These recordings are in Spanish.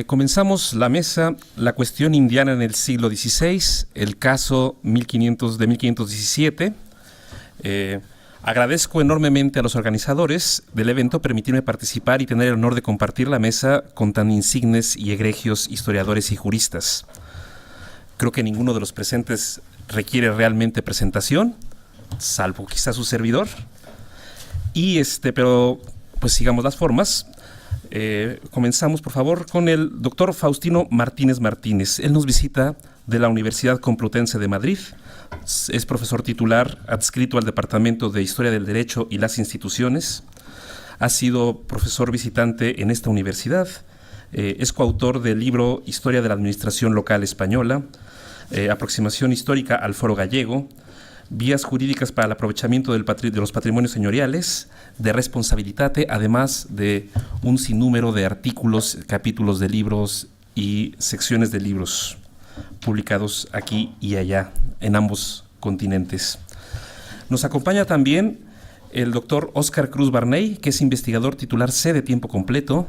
Comenzamos la mesa, la cuestión indiana en el siglo XVI, el caso de 1517. Agradezco enormemente a los organizadores del evento permitirme participar y tener el honor de compartir la mesa con tan insignes y egregios historiadores y juristas. Creo que ninguno de los presentes requiere realmente presentación, salvo quizá su servidor. Pero pues sigamos las formas. Comenzamos, por favor, con el doctor Faustino Martínez Martínez. Él nos visita de la Universidad Complutense de Madrid. Es profesor titular adscrito al Departamento de Historia del Derecho y las Instituciones. Ha sido profesor visitante en esta universidad. Es coautor del libro Historia de la Administración Local Española, Aproximación Histórica al Foro Gallego, Vías Jurídicas para el Aprovechamiento de los Patrimonios Señoriales, de Responsabilitate, además de un sinnúmero de artículos, capítulos de libros y secciones de libros publicados aquí y allá, en ambos continentes. Nos acompaña también el doctor Óscar Cruz Barney, que es investigador titular C de tiempo completo,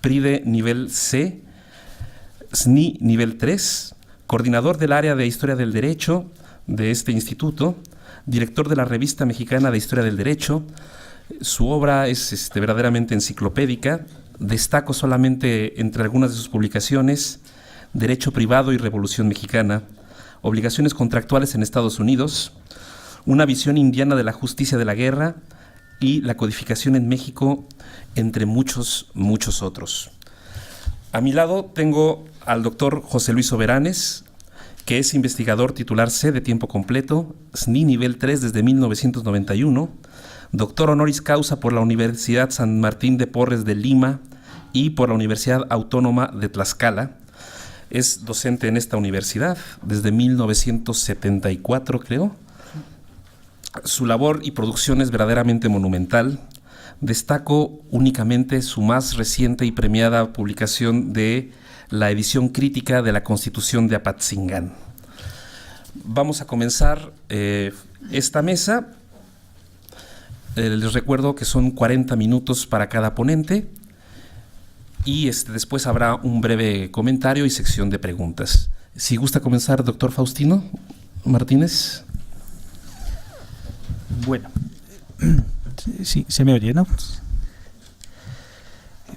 PRIDE nivel C, SNI nivel 3, coordinador del área de Historia del Derecho de este instituto, director de la Revista Mexicana de Historia del Derecho. Su obra es verdaderamente enciclopédica. Destaco solamente entre algunas de sus publicaciones: Derecho Privado y Revolución Mexicana, Obligaciones Contractuales en Estados Unidos, Una visión indiana de la justicia de la guerra y La codificación en México, entre muchos otros. A mi lado tengo al doctor José Luis Soberanes, que es investigador titular C de tiempo completo, SNI nivel 3 desde 1991, doctor honoris causa por la Universidad San Martín de Porres de Lima y por la Universidad Autónoma de Tlaxcala. Es docente en esta universidad desde 1974, creo. Su labor y producción es verdaderamente monumental. Destaco únicamente su más reciente y premiada publicación de la edición crítica de la Constitución de Apatzingán. Vamos a comenzar esta mesa. Les recuerdo que son 40 minutos para cada ponente y después habrá un breve comentario y sección de preguntas. Si gusta comenzar, doctor Faustino Martínez. Bueno, sí, se me oye, ¿no?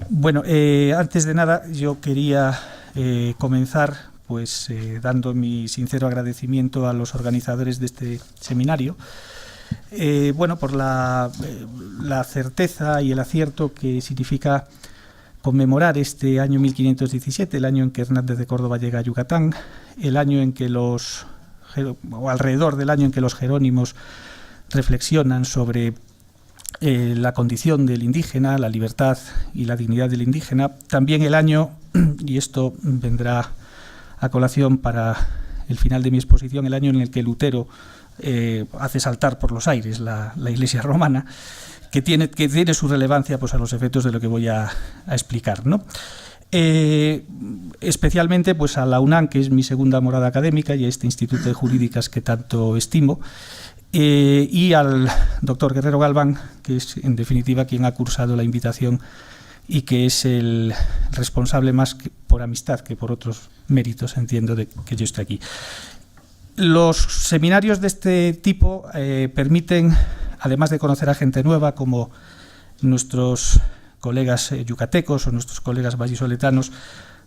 Bueno, antes de nada yo quería comenzar dando mi sincero agradecimiento a los organizadores de este seminario, por la certeza y el acierto que significa conmemorar este año 1517, el año en que Hernández de Córdoba llega a Yucatán, el año en que alrededor del año en que los jerónimos reflexionan sobre la condición del indígena, la libertad y la dignidad del indígena. También el año, y esto vendrá a colación para el final de mi exposición, el año en el que Lutero hace saltar por los aires la Iglesia romana, que tiene su relevancia a los efectos de lo que voy a explicar, ¿no? Especialmente a la UNAM, que es mi segunda morada académica, y a este Instituto de Jurídicas que tanto estimo, y al doctor Guerrero Galván, que es en definitiva quien ha cursado la invitación y que es el responsable más por amistad que por otros méritos, entiendo, de que yo esté aquí. Los seminarios de este tipo permiten, además de conocer a gente nueva como nuestros colegas yucatecos o nuestros colegas vallisoletanos,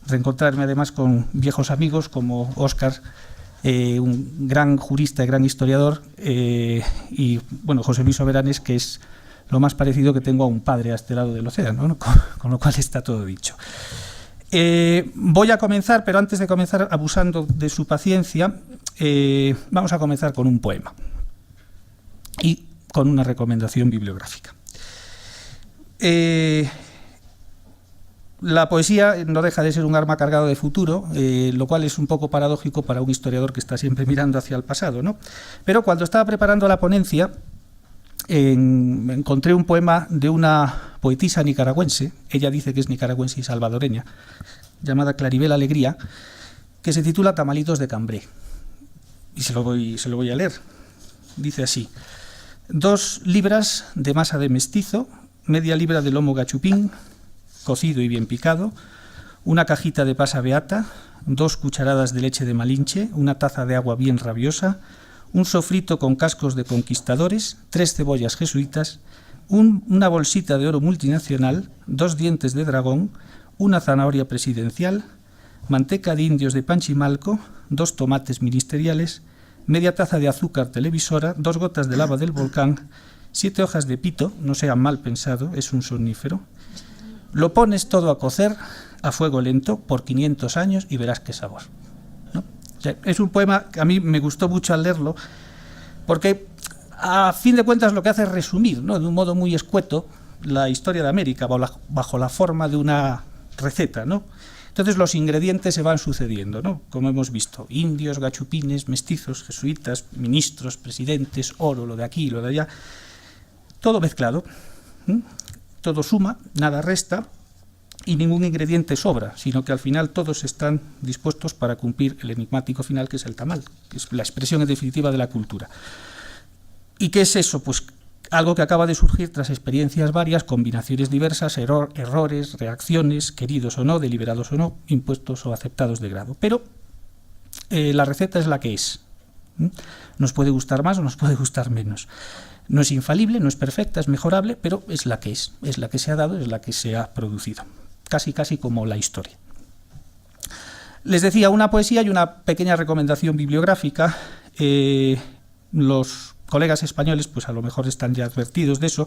reencontrarme además con viejos amigos como Óscar, un gran jurista y gran historiador, y José Luis Soberanes, que es lo más parecido que tengo a un padre a este lado del océano, ¿no? Con lo cual está todo dicho. Voy a comenzar, pero antes de comenzar, abusando de su paciencia, vamos a comenzar con un poema y con una recomendación bibliográfica. La poesía no deja de ser un arma cargado de futuro, lo cual es un poco paradójico para un historiador que está siempre mirando hacia el pasado, ¿no? Pero cuando estaba preparando la ponencia, encontré un poema de una poetisa nicaragüense, ella dice que es nicaragüense y salvadoreña, llamada Claribel Alegría, que se titula Tamalitos de Cambré. Y se lo voy a leer. Dice así: 2 libras de masa de mestizo, media libra de lomo gachupín, cocido y bien picado, una cajita de pasa beata, 2 cucharadas de leche de Malinche, una taza de agua bien rabiosa, un sofrito con cascos de conquistadores, 3 cebollas jesuitas, una bolsita de oro multinacional, 2 dientes de dragón, una zanahoria presidencial, manteca de indios de Panchimalco, 2 tomates ministeriales, media taza de azúcar televisora, 2 gotas de lava del volcán, 7 hojas de pito, no sea mal pensado, es un somnífero. Lo pones todo a cocer a fuego lento por 500 años y verás qué sabor, ¿no? O sea, es un poema que a mí me gustó mucho al leerlo, porque a fin de cuentas lo que hace es resumir, ¿no?, de un modo muy escueto la historia de América bajo la forma de una receta, ¿no? Entonces los ingredientes se van sucediendo, ¿no?, como hemos visto: indios, gachupines, mestizos, jesuitas, ministros, presidentes, oro, lo de aquí, lo de allá, todo mezclado, ¿sí? Todo suma, nada resta y ningún ingrediente sobra, sino que al final todos están dispuestos para cumplir el enigmático final, que es el tamal, que es la expresión en definitiva de la cultura. ¿Y qué es eso? Pues algo que acaba de surgir tras experiencias varias, combinaciones diversas, errores, reacciones, queridos o no, deliberados o no, impuestos o aceptados de grado. Pero la receta es la que es. Nos puede gustar más o nos puede gustar menos. No es infalible, no es perfecta, es mejorable, pero es la que se ha dado, es la que se ha producido. Casi como la historia. Les decía, una poesía y una pequeña recomendación bibliográfica. Los colegas españoles, pues a lo mejor están ya advertidos de eso.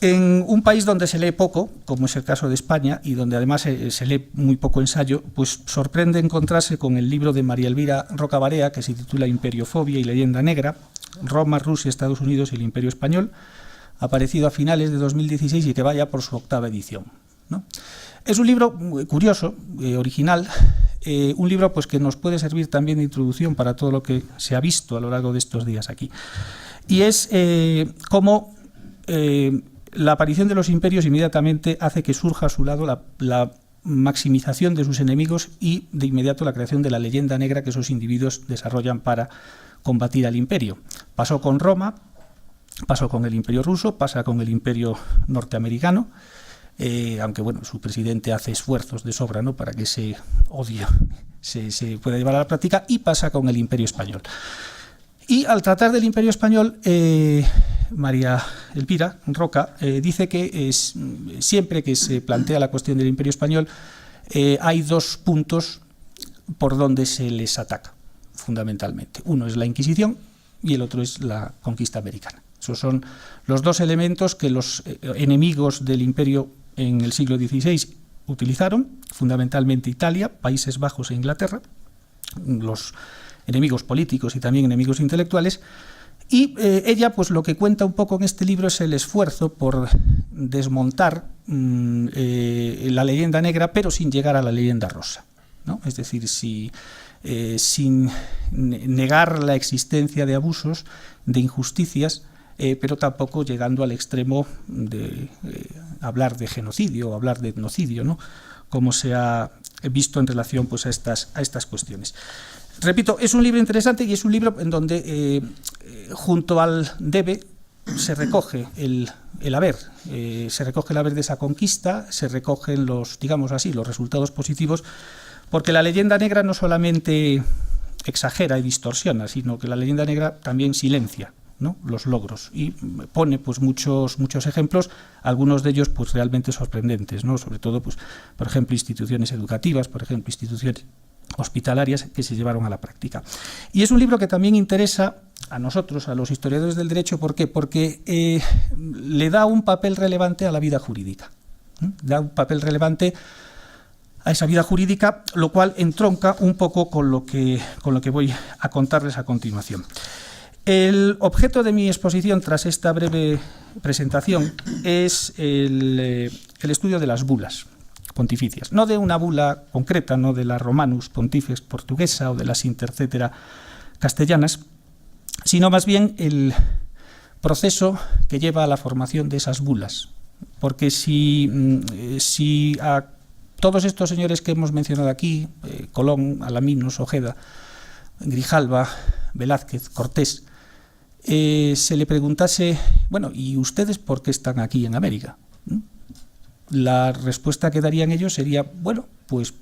En un país donde se lee poco, como es el caso de España, y donde además se lee muy poco ensayo, pues sorprende encontrarse con el libro de María Elvira Roca Barea, que se titula Imperiofobia y leyenda negra, Roma, Rusia, Estados Unidos y el Imperio Español, aparecido a finales de 2016 y que vaya por su 8ª edición, ¿no? Es un libro curioso, original, un libro pues que nos puede servir también de introducción para todo lo que se ha visto a lo largo de estos días aquí. Y es cómo la aparición de los imperios inmediatamente hace que surja a su lado la maximización de sus enemigos y de inmediato la creación de la leyenda negra que esos individuos desarrollan para combatir al imperio. Pasó con Roma, pasó con el imperio ruso, pasa con el imperio norteamericano, aunque bueno, su presidente hace esfuerzos de sobra, ¿no?, para que ese odio se pueda llevar a la práctica, y pasa con el imperio español. Y al tratar del imperio español, María Elvira Roca dice que siempre que se plantea la cuestión del imperio español, hay 2 puntos por donde se les ataca, fundamentalmente. Uno es la Inquisición y el otro es la conquista americana. Esos son los 2 elementos que los enemigos del imperio en el siglo XVI utilizaron, fundamentalmente Italia, Países Bajos e Inglaterra, los enemigos políticos y también enemigos intelectuales. Y ella, pues lo que cuenta un poco en este libro es el esfuerzo por desmontar la leyenda negra, pero sin llegar a la leyenda rosa, ¿no? Es decir, sin negar la existencia de abusos, de injusticias, pero tampoco llegando al extremo de hablar de genocidio o hablar de etnocidio, ¿no?, como se ha visto en relación pues a estas cuestiones. Repito, es un libro interesante y es un libro en donde junto al debe se recoge el haber, se recoge el haber de esa conquista, se recogen los, digamos así, los resultados positivos, porque la leyenda negra no solamente exagera y distorsiona, sino que la leyenda negra también silencia, ¿no?, los logros, y pone pues muchos ejemplos, algunos de ellos pues realmente sorprendentes, ¿no?, sobre todo pues por ejemplo instituciones educativas, por ejemplo instituciones hospitalarias que se llevaron a la práctica. Y es un libro que también interesa a nosotros, a los historiadores del derecho. ¿Por qué? Porque le da un papel relevante a la vida jurídica, da un papel relevante a esa vida jurídica, lo cual entronca un poco con lo que voy a contarles a continuación. El objeto de mi exposición, tras esta breve presentación, es el estudio de las bulas pontificias, no de una bula concreta, no de la Romanus Pontifex portuguesa o de las Intercetera castellanas, sino más bien el proceso que lleva a la formación de esas bulas. Porque si a todos estos señores que hemos mencionado aquí, Colón, Alaminos, Ojeda, Grijalva, Velázquez, Cortés, se le preguntase, bueno, ¿y ustedes por qué están aquí en América? La respuesta que darían ellos sería, bueno, pues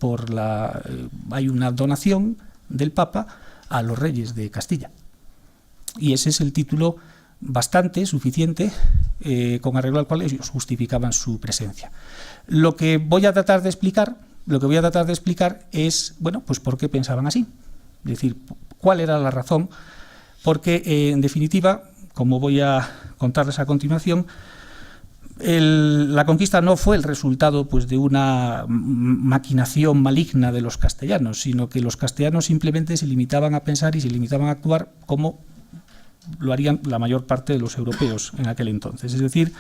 hay una donación del Papa a los reyes de Castilla. Y ese es el título bastante suficiente con arreglo al cual ellos justificaban su presencia. Lo que voy a tratar de explicar es, bueno, pues por qué pensaban así. Es decir, cuál era la razón, porque en definitiva, como voy a contarles a continuación, la conquista no fue el resultado pues de una maquinación maligna de los castellanos, sino que los castellanos simplemente se limitaban a pensar y se limitaban a actuar como lo harían la mayor parte de los europeos en aquel entonces. Es decir,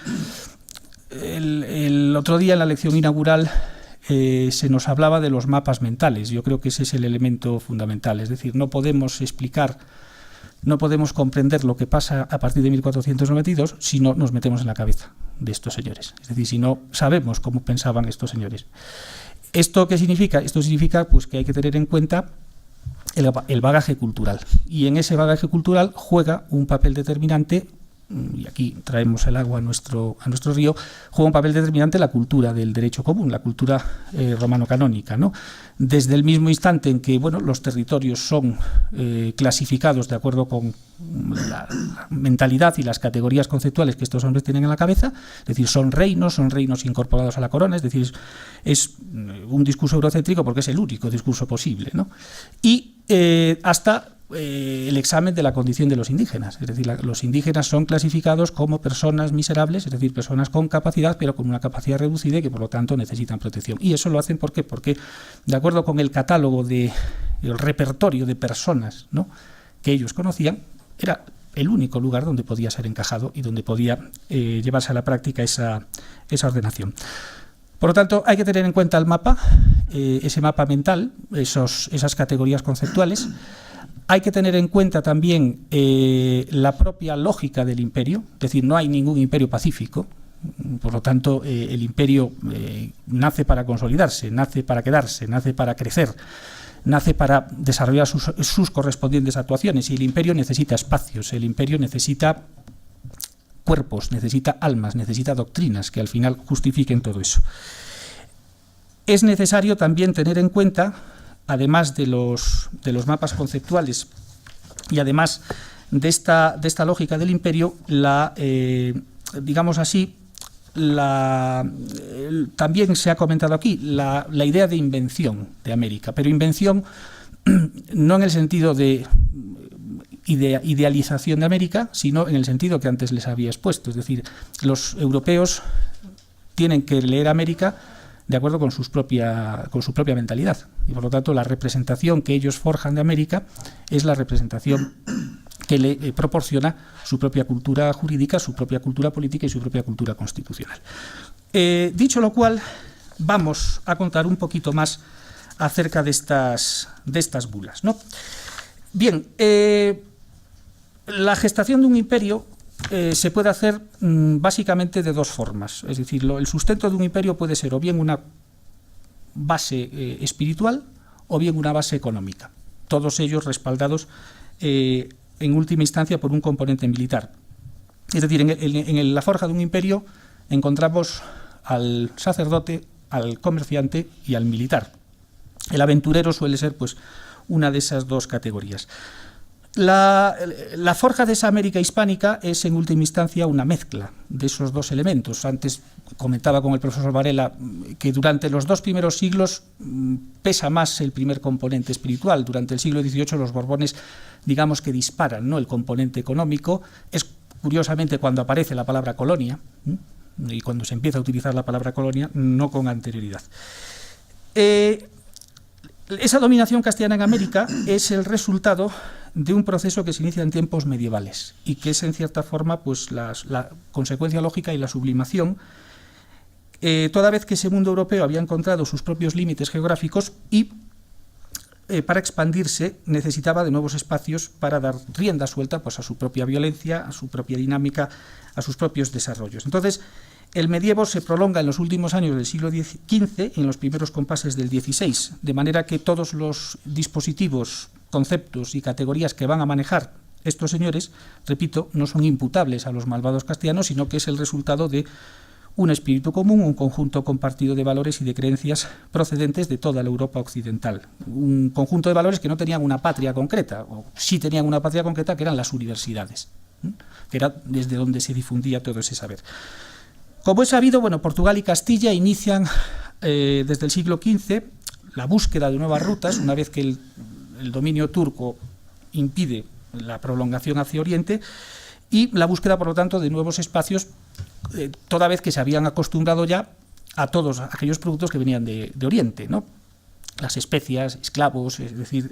el otro día en la lección inaugural se nos hablaba de los mapas mentales. Yo creo que ese es el elemento fundamental. Es decir, no podemos comprender lo que pasa a partir de 1492 si no nos metemos en la cabeza de estos señores. Es decir, si no sabemos cómo pensaban estos señores. ¿Esto qué significa? Esto significa pues, que hay que tener en cuenta el bagaje cultural. Y en ese bagaje cultural juega un papel determinante, y aquí traemos el agua a nuestro río, juega un papel determinante la cultura del derecho común, la cultura romano-canónica, ¿no? Desde el mismo instante en que los territorios son clasificados de acuerdo con la mentalidad y las categorías conceptuales que estos hombres tienen en la cabeza, es decir, son reinos incorporados a la corona, es decir, es un discurso eurocéntrico porque es el único discurso posible, ¿no? Y hasta el examen de la condición de los indígenas, es decir, los indígenas son clasificados como personas miserables, es decir, personas con capacidad, pero con una capacidad reducida y que por lo tanto necesitan protección. Y eso lo hacen ¿por qué? Porque de acuerdo con el catálogo el repertorio de personas, ¿no?, que ellos conocían, era el único lugar donde podía ser encajado y donde podía llevarse a la práctica esa ordenación. Por lo tanto, hay que tener en cuenta el mapa, ese mapa mental, esas categorías conceptuales. Hay que tener en cuenta también la propia lógica del imperio, es decir, no hay ningún imperio pacífico, por lo tanto el imperio nace para consolidarse, nace para quedarse, nace para crecer, nace para desarrollar sus correspondientes actuaciones, y el imperio necesita espacios, el imperio necesita cuerpos, necesita almas, necesita doctrinas que al final justifiquen todo eso. Es necesario también tener en cuenta, además de los mapas conceptuales y además de esta lógica del imperio, digamos así, también se ha comentado aquí la idea de invención de América, pero invención no en el sentido de idealización de América, sino en el sentido que antes les había expuesto, es decir, los europeos tienen que leer América de acuerdo con su propia mentalidad, y por lo tanto la representación que ellos forjan de América es la representación que le proporciona su propia cultura jurídica, su propia cultura política y su propia cultura constitucional. Dicho lo cual, vamos a contar un poquito más acerca de estas bulas, ¿no? Bien, la gestación de un imperio se puede hacer básicamente de dos formas. Es decir, el sustento de un imperio puede ser o bien una base espiritual o bien una base económica, todos ellos respaldados en última instancia por un componente militar. Es decir, en la forja de un imperio encontramos al sacerdote, al comerciante y al militar. El aventurero suele ser pues una de esas dos categorías. La forja de esa América hispánica es en última instancia una mezcla de esos dos elementos. Antes comentaba con el profesor Varela que durante los dos primeros siglos pesa más el primer componente espiritual. Durante el siglo XVIII los Borbones, digamos que disparan, ¿no?, el componente económico. Es curiosamente cuando aparece la palabra colonia, y cuando se empieza a utilizar la palabra colonia, no con anterioridad. Esa dominación castellana en América es el resultado de un proceso que se inicia en tiempos medievales y que es en cierta forma pues la consecuencia lógica y la sublimación, toda vez que ese mundo europeo había encontrado sus propios límites geográficos y para expandirse necesitaba de nuevos espacios para dar rienda suelta pues a su propia violencia, a su propia dinámica, a sus propios desarrollos. Entonces, el medievo se prolonga en los últimos años del siglo XV y en los primeros compases del XVI, de manera que todos los dispositivos, conceptos y categorías que van a manejar estos señores, repito, no son imputables a los malvados castellanos, sino que es el resultado de un espíritu común, un conjunto compartido de valores y de creencias procedentes de toda la Europa occidental. Un conjunto de valores que no tenían una patria concreta, o sí tenían una patria concreta, que eran las universidades, que era desde donde se difundía todo ese saber. Como es sabido, bueno, Portugal y Castilla inician desde el siglo XV la búsqueda de nuevas rutas, una vez que el dominio turco impide la prolongación hacia Oriente, y la búsqueda, por lo tanto, de nuevos espacios, toda vez que se habían acostumbrado ya a todos aquellos productos que venían de Oriente, ¿no? Las especias, esclavos, es decir,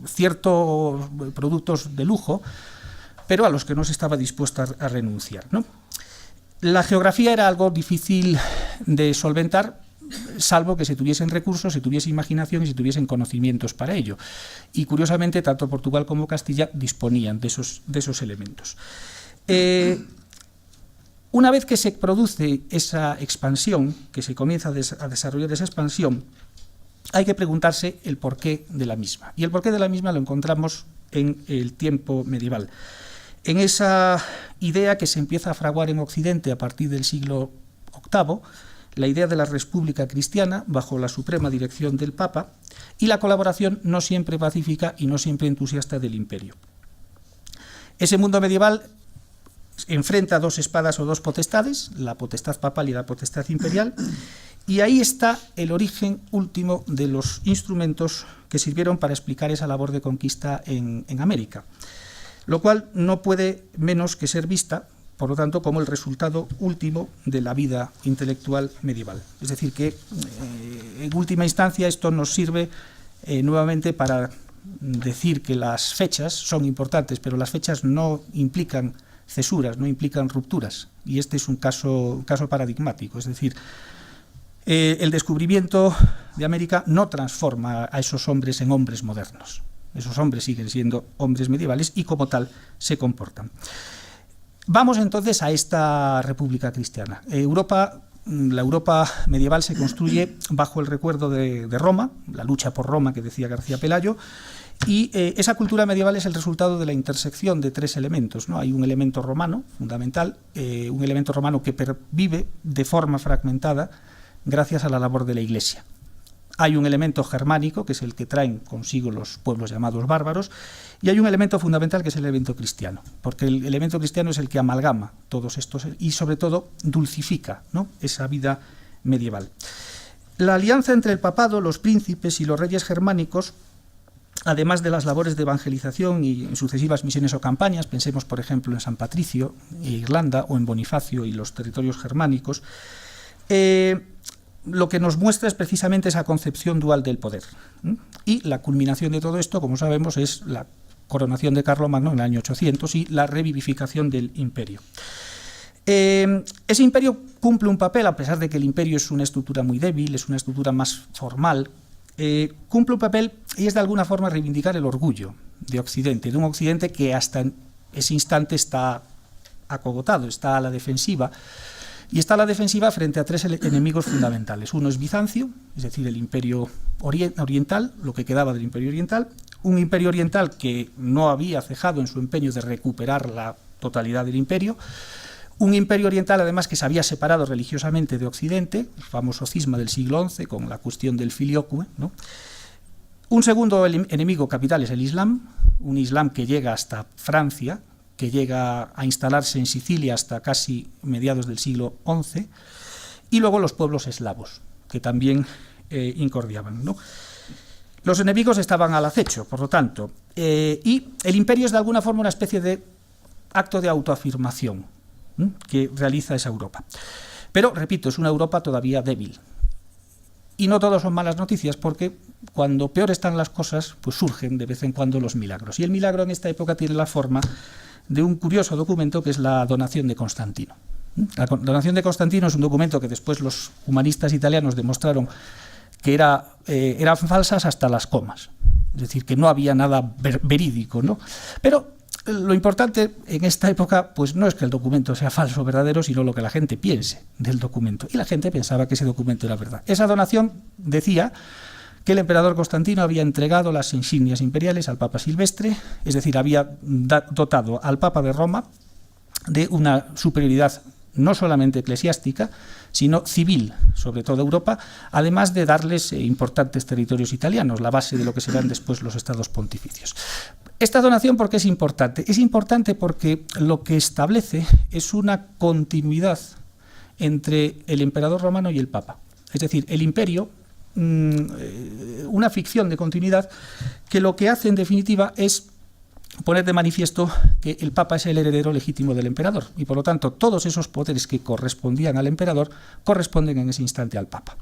ciertos productos de lujo, pero a los que no se estaba dispuesto a renunciar, ¿no? La geografía era algo difícil de solventar, salvo que se tuviesen recursos, se tuviese imaginación y se tuviesen conocimientos para ello. Y curiosamente, tanto Portugal como Castilla disponían de esos elementos. Una vez que se produce esa expansión, que se comienza a desarrollar esa expansión, hay que preguntarse el porqué de la misma. Y el porqué de la misma lo encontramos en el tiempo medieval. En esa idea que se empieza a fraguar en Occidente a partir del siglo VIII, la idea de la República Cristiana bajo la suprema dirección del Papa y la colaboración no siempre pacífica y no siempre entusiasta del imperio. Ese mundo medieval enfrenta dos espadas o dos potestades, la potestad papal y la potestad imperial, y ahí está el origen último de los instrumentos que sirvieron para explicar esa labor de conquista en América, lo cual no puede menos que ser vista, por lo tanto, como el resultado último de la vida intelectual medieval. Es decir, que en última instancia esto nos sirve nuevamente para decir que las fechas son importantes, pero las fechas no implican cesuras, no implican rupturas, y este es un caso paradigmático. Es decir, el descubrimiento de América no transforma a esos hombres en hombres modernos. Esos hombres siguen siendo hombres medievales y como tal se comportan. Vamos entonces a esta República Cristiana. La Europa medieval se construye bajo el recuerdo de Roma, la lucha por Roma que decía García Pelayo, y esa cultura medieval es el resultado de la intersección de tres elementos, ¿no? Hay un elemento romano fundamental, un elemento romano que pervive de forma fragmentada gracias a la labor de la Iglesia. Hay un elemento germánico, que es el que traen consigo los pueblos llamados bárbaros, y hay un elemento fundamental, que es el elemento cristiano, porque el elemento cristiano es el que amalgama todos estos y, sobre todo, dulcifica, ¿no?, esa vida medieval. La alianza entre el papado, los príncipes y los reyes germánicos, además de las labores de evangelización y en sucesivas misiones o campañas, pensemos, por ejemplo, en San Patricio, Irlanda, o en Bonifacio y los territorios germánicos, lo que nos muestra es precisamente esa concepción dual del poder. Y la culminación de todo esto, como sabemos, es la coronación de Carlomagno en el año 800 y la revivificación del imperio. Ese imperio cumple un papel, a pesar de que el imperio es una estructura muy débil, es una estructura más formal, cumple un papel y es de alguna forma reivindicar el orgullo de Occidente, de un Occidente que hasta ese instante está acogotado, está a la defensiva. Y está a la defensiva frente a tres enemigos fundamentales. Uno es Bizancio, es decir, el imperio oriental, lo que quedaba del imperio oriental. Un imperio oriental que no había cejado en su empeño de recuperar la totalidad del imperio. Un imperio oriental, además, que se había separado religiosamente de Occidente, el famoso cisma del siglo XI, con la cuestión del filioque, ¿no? Un segundo enemigo capital es el Islam, un Islam que llega hasta Francia, que llega a instalarse en Sicilia hasta casi mediados del siglo XI, y luego los pueblos eslavos, que también incordiaban, ¿no? Los enemigos estaban al acecho, por lo tanto, y el imperio es de alguna forma una especie de acto de autoafirmación que realiza esa Europa. Pero, repito, es una Europa todavía débil. Y no todo son malas noticias, porque cuando peor están las cosas, pues surgen de vez en cuando los milagros. Y el milagro en esta época tiene la forma de un curioso documento que es la donación de Constantino. La donación de Constantino es un documento que después los humanistas italianos demostraron que eran falsas hasta las comas. Es decir, que no había nada verídico, ¿no? Pero lo importante en esta época pues no es que el documento sea falso o verdadero, sino lo que la gente piense del documento. Y la gente pensaba que ese documento era verdad. Esa donación decía que el emperador Constantino había entregado las insignias imperiales al Papa Silvestre, es decir, había dotado al Papa de Roma de una superioridad no solamente eclesiástica, sino civil, sobre toda Europa, además de darles importantes territorios italianos, la base de lo que serán después los estados pontificios. Esta donación, ¿por qué es importante? Es importante porque lo que establece es una continuidad entre el emperador romano y el papa. Es decir, el imperio, una ficción de continuidad que lo que hace en definitiva es poner de manifiesto que el papa es el heredero legítimo del emperador y por lo tanto todos esos poderes que correspondían al emperador corresponden en ese instante al papa.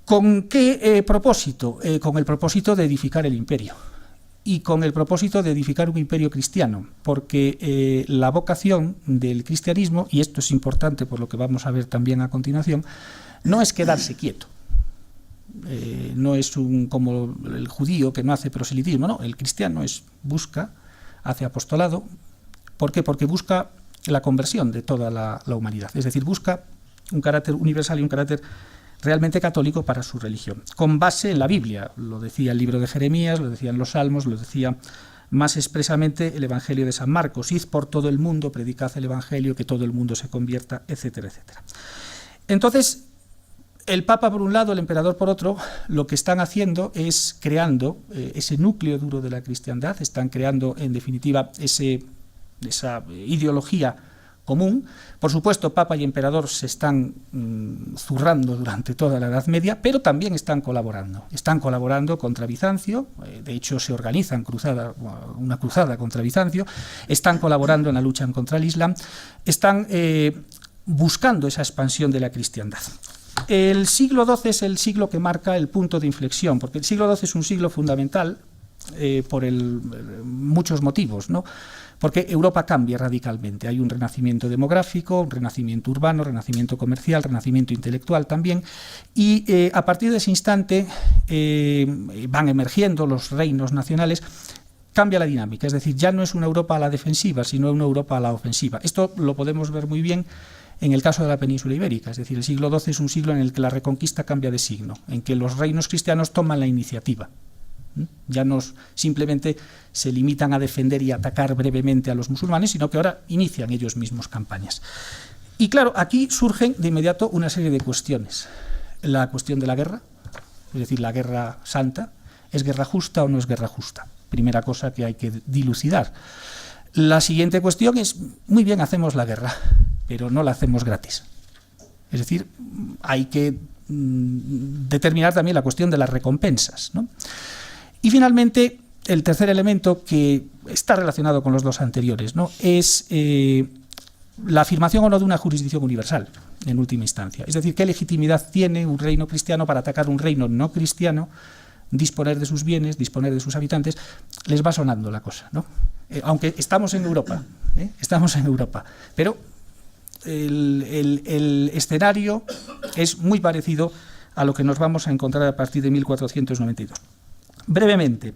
¿Con qué propósito? Con el propósito de edificar el imperio y con el propósito de edificar un imperio cristiano, porque la vocación del cristianismo, y esto es importante por lo que vamos a ver también a continuación, no es quedarse quieto. No es como el judío que no hace proselitismo, no, el cristiano busca, hace apostolado. ¿Por qué? Porque busca la conversión de toda la humanidad, es decir, busca un carácter universal y un carácter realmente católico para su religión, con base en la Biblia. Lo decía el libro de Jeremías, lo decían los Salmos, lo decía más expresamente el Evangelio de San Marcos: id por todo el mundo, predicad el Evangelio, que todo el mundo se convierta, etcétera, etcétera. Entonces, el Papa por un lado, el emperador por otro, lo que están haciendo es creando ese núcleo duro de la cristiandad, están creando en definitiva esa ideología común. Por supuesto, Papa y emperador se están zurrando durante toda la Edad Media, pero también están colaborando contra Bizancio. De hecho se organizan una cruzada contra Bizancio, están colaborando en la lucha contra el Islam, están buscando esa expansión de la cristiandad. El siglo XII es el siglo que marca el punto de inflexión, porque el siglo XII es un siglo fundamental por muchos motivos, ¿no? Porque Europa cambia radicalmente. Hay un renacimiento demográfico, un renacimiento urbano, renacimiento comercial, renacimiento intelectual también, y a partir de ese instante van emergiendo los reinos nacionales. Cambia la dinámica, es decir, ya no es una Europa a la defensiva, sino una Europa a la ofensiva. Esto lo podemos ver muy bien en el caso de la península ibérica, es decir, el siglo XII es un siglo en el que la reconquista cambia de signo, en que los reinos cristianos toman la iniciativa. Ya no simplemente se limitan a defender y atacar brevemente a los musulmanes, sino que ahora inician ellos mismos campañas. Y claro, aquí surgen de inmediato una serie de cuestiones. La cuestión de la guerra, es decir, la guerra santa, ¿es guerra justa o no es guerra justa? Primera cosa que hay que dilucidar. La siguiente cuestión es, muy bien, hacemos la guerra, pero no la hacemos gratis. Es decir, hay que determinar también la cuestión de las recompensas, ¿no? Y finalmente, el tercer elemento, que está relacionado con los dos anteriores, ¿no?, es la afirmación o no de una jurisdicción universal, en última instancia. Es decir, ¿qué legitimidad tiene un reino cristiano para atacar un reino no cristiano, disponer de sus bienes, disponer de sus habitantes? Les va sonando la cosa, ¿no? Aunque estamos en Europa, pero el escenario es muy parecido a lo que nos vamos a encontrar a partir de 1492. Brevemente,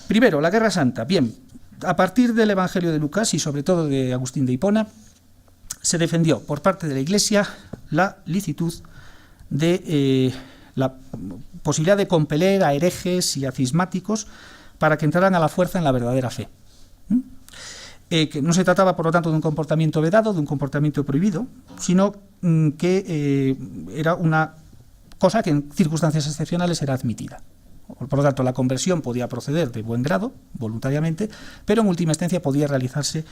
primero, la Guerra Santa. Bien, a partir del Evangelio de Lucas y sobre todo de Agustín de Hipona, se defendió por parte de la Iglesia la licitud de la posibilidad de compeler a herejes y a cismáticos para que entraran a la fuerza en la verdadera fe. Que no se trataba, por lo tanto, de un comportamiento vedado, de un comportamiento prohibido, sino que era una cosa que en circunstancias excepcionales era admitida. Por lo tanto, la conversión podía proceder de buen grado, voluntariamente, pero en última instancia podía realizarse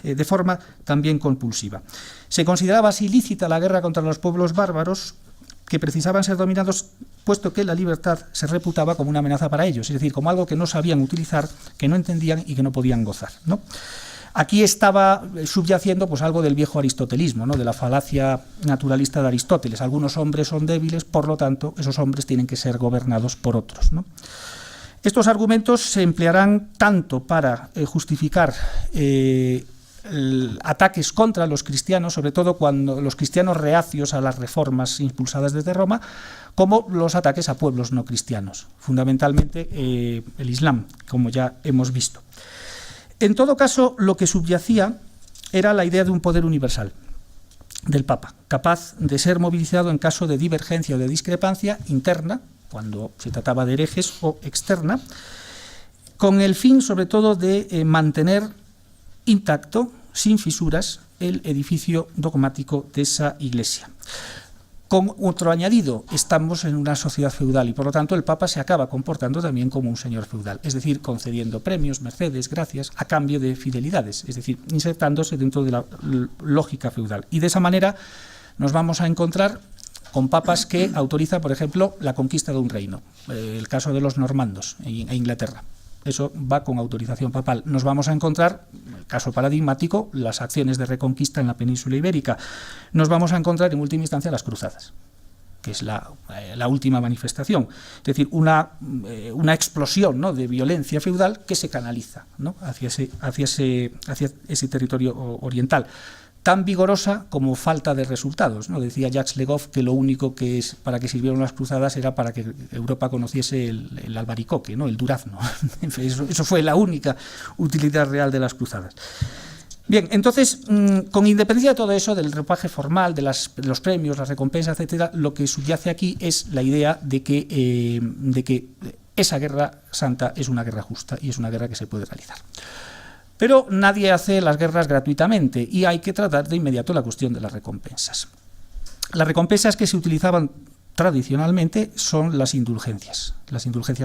de forma también compulsiva. Se consideraba así lícita la guerra contra los pueblos bárbaros que precisaban ser dominados, puesto que la libertad se reputaba como una amenaza para ellos, es decir, como algo que no sabían utilizar, que no entendían y que no podían gozar, ¿no? Aquí estaba subyaciendo pues algo del viejo aristotelismo, ¿no?, de la falacia naturalista de Aristóteles. Algunos hombres son débiles, por lo tanto, esos hombres tienen que ser gobernados por otros, ¿no? Estos argumentos se emplearán tanto para justificar ataques contra los cristianos, sobre todo cuando los cristianos reacios a las reformas impulsadas desde Roma, como los ataques a pueblos no cristianos, fundamentalmente el Islam, como ya hemos visto. En todo caso, lo que subyacía era la idea de un poder universal del Papa, capaz de ser movilizado en caso de divergencia o de discrepancia interna, cuando se trataba de herejes, o externa, con el fin, sobre todo, de mantener intacto, sin fisuras, el edificio dogmático de esa iglesia. Con otro añadido, estamos en una sociedad feudal y por lo tanto el Papa se acaba comportando también como un señor feudal, es decir, concediendo premios, mercedes, gracias, a cambio de fidelidades, es decir, insertándose dentro de la lógica feudal. Y de esa manera nos vamos a encontrar con papas que autorizan, por ejemplo, la conquista de un reino, el caso de los normandos en Inglaterra. Eso va con autorización papal. Nos vamos a encontrar, el caso paradigmático, las acciones de reconquista en la península ibérica. Nos vamos a encontrar, en última instancia, las cruzadas, que es la última manifestación. Es decir, una explosión, ¿no?, de violencia feudal que se canaliza, ¿no?, hacia ese territorio oriental. Tan vigorosa como falta de resultados, ¿no? Decía Jacques Le Goff que lo único para que sirvieron las cruzadas era para que Europa conociese el albaricoque, ¿no?, el durazno. Eso fue la única utilidad real de las cruzadas. Bien, entonces, con independencia de todo eso, del ropaje formal, de los premios, las recompensas, etcétera, lo que subyace aquí es la idea de que esa guerra santa es una guerra justa y es una guerra que se puede realizar. Pero nadie hace las guerras gratuitamente y hay que tratar de inmediato la cuestión de las recompensas. Las recompensas que se utilizaban tradicionalmente son las indulgencias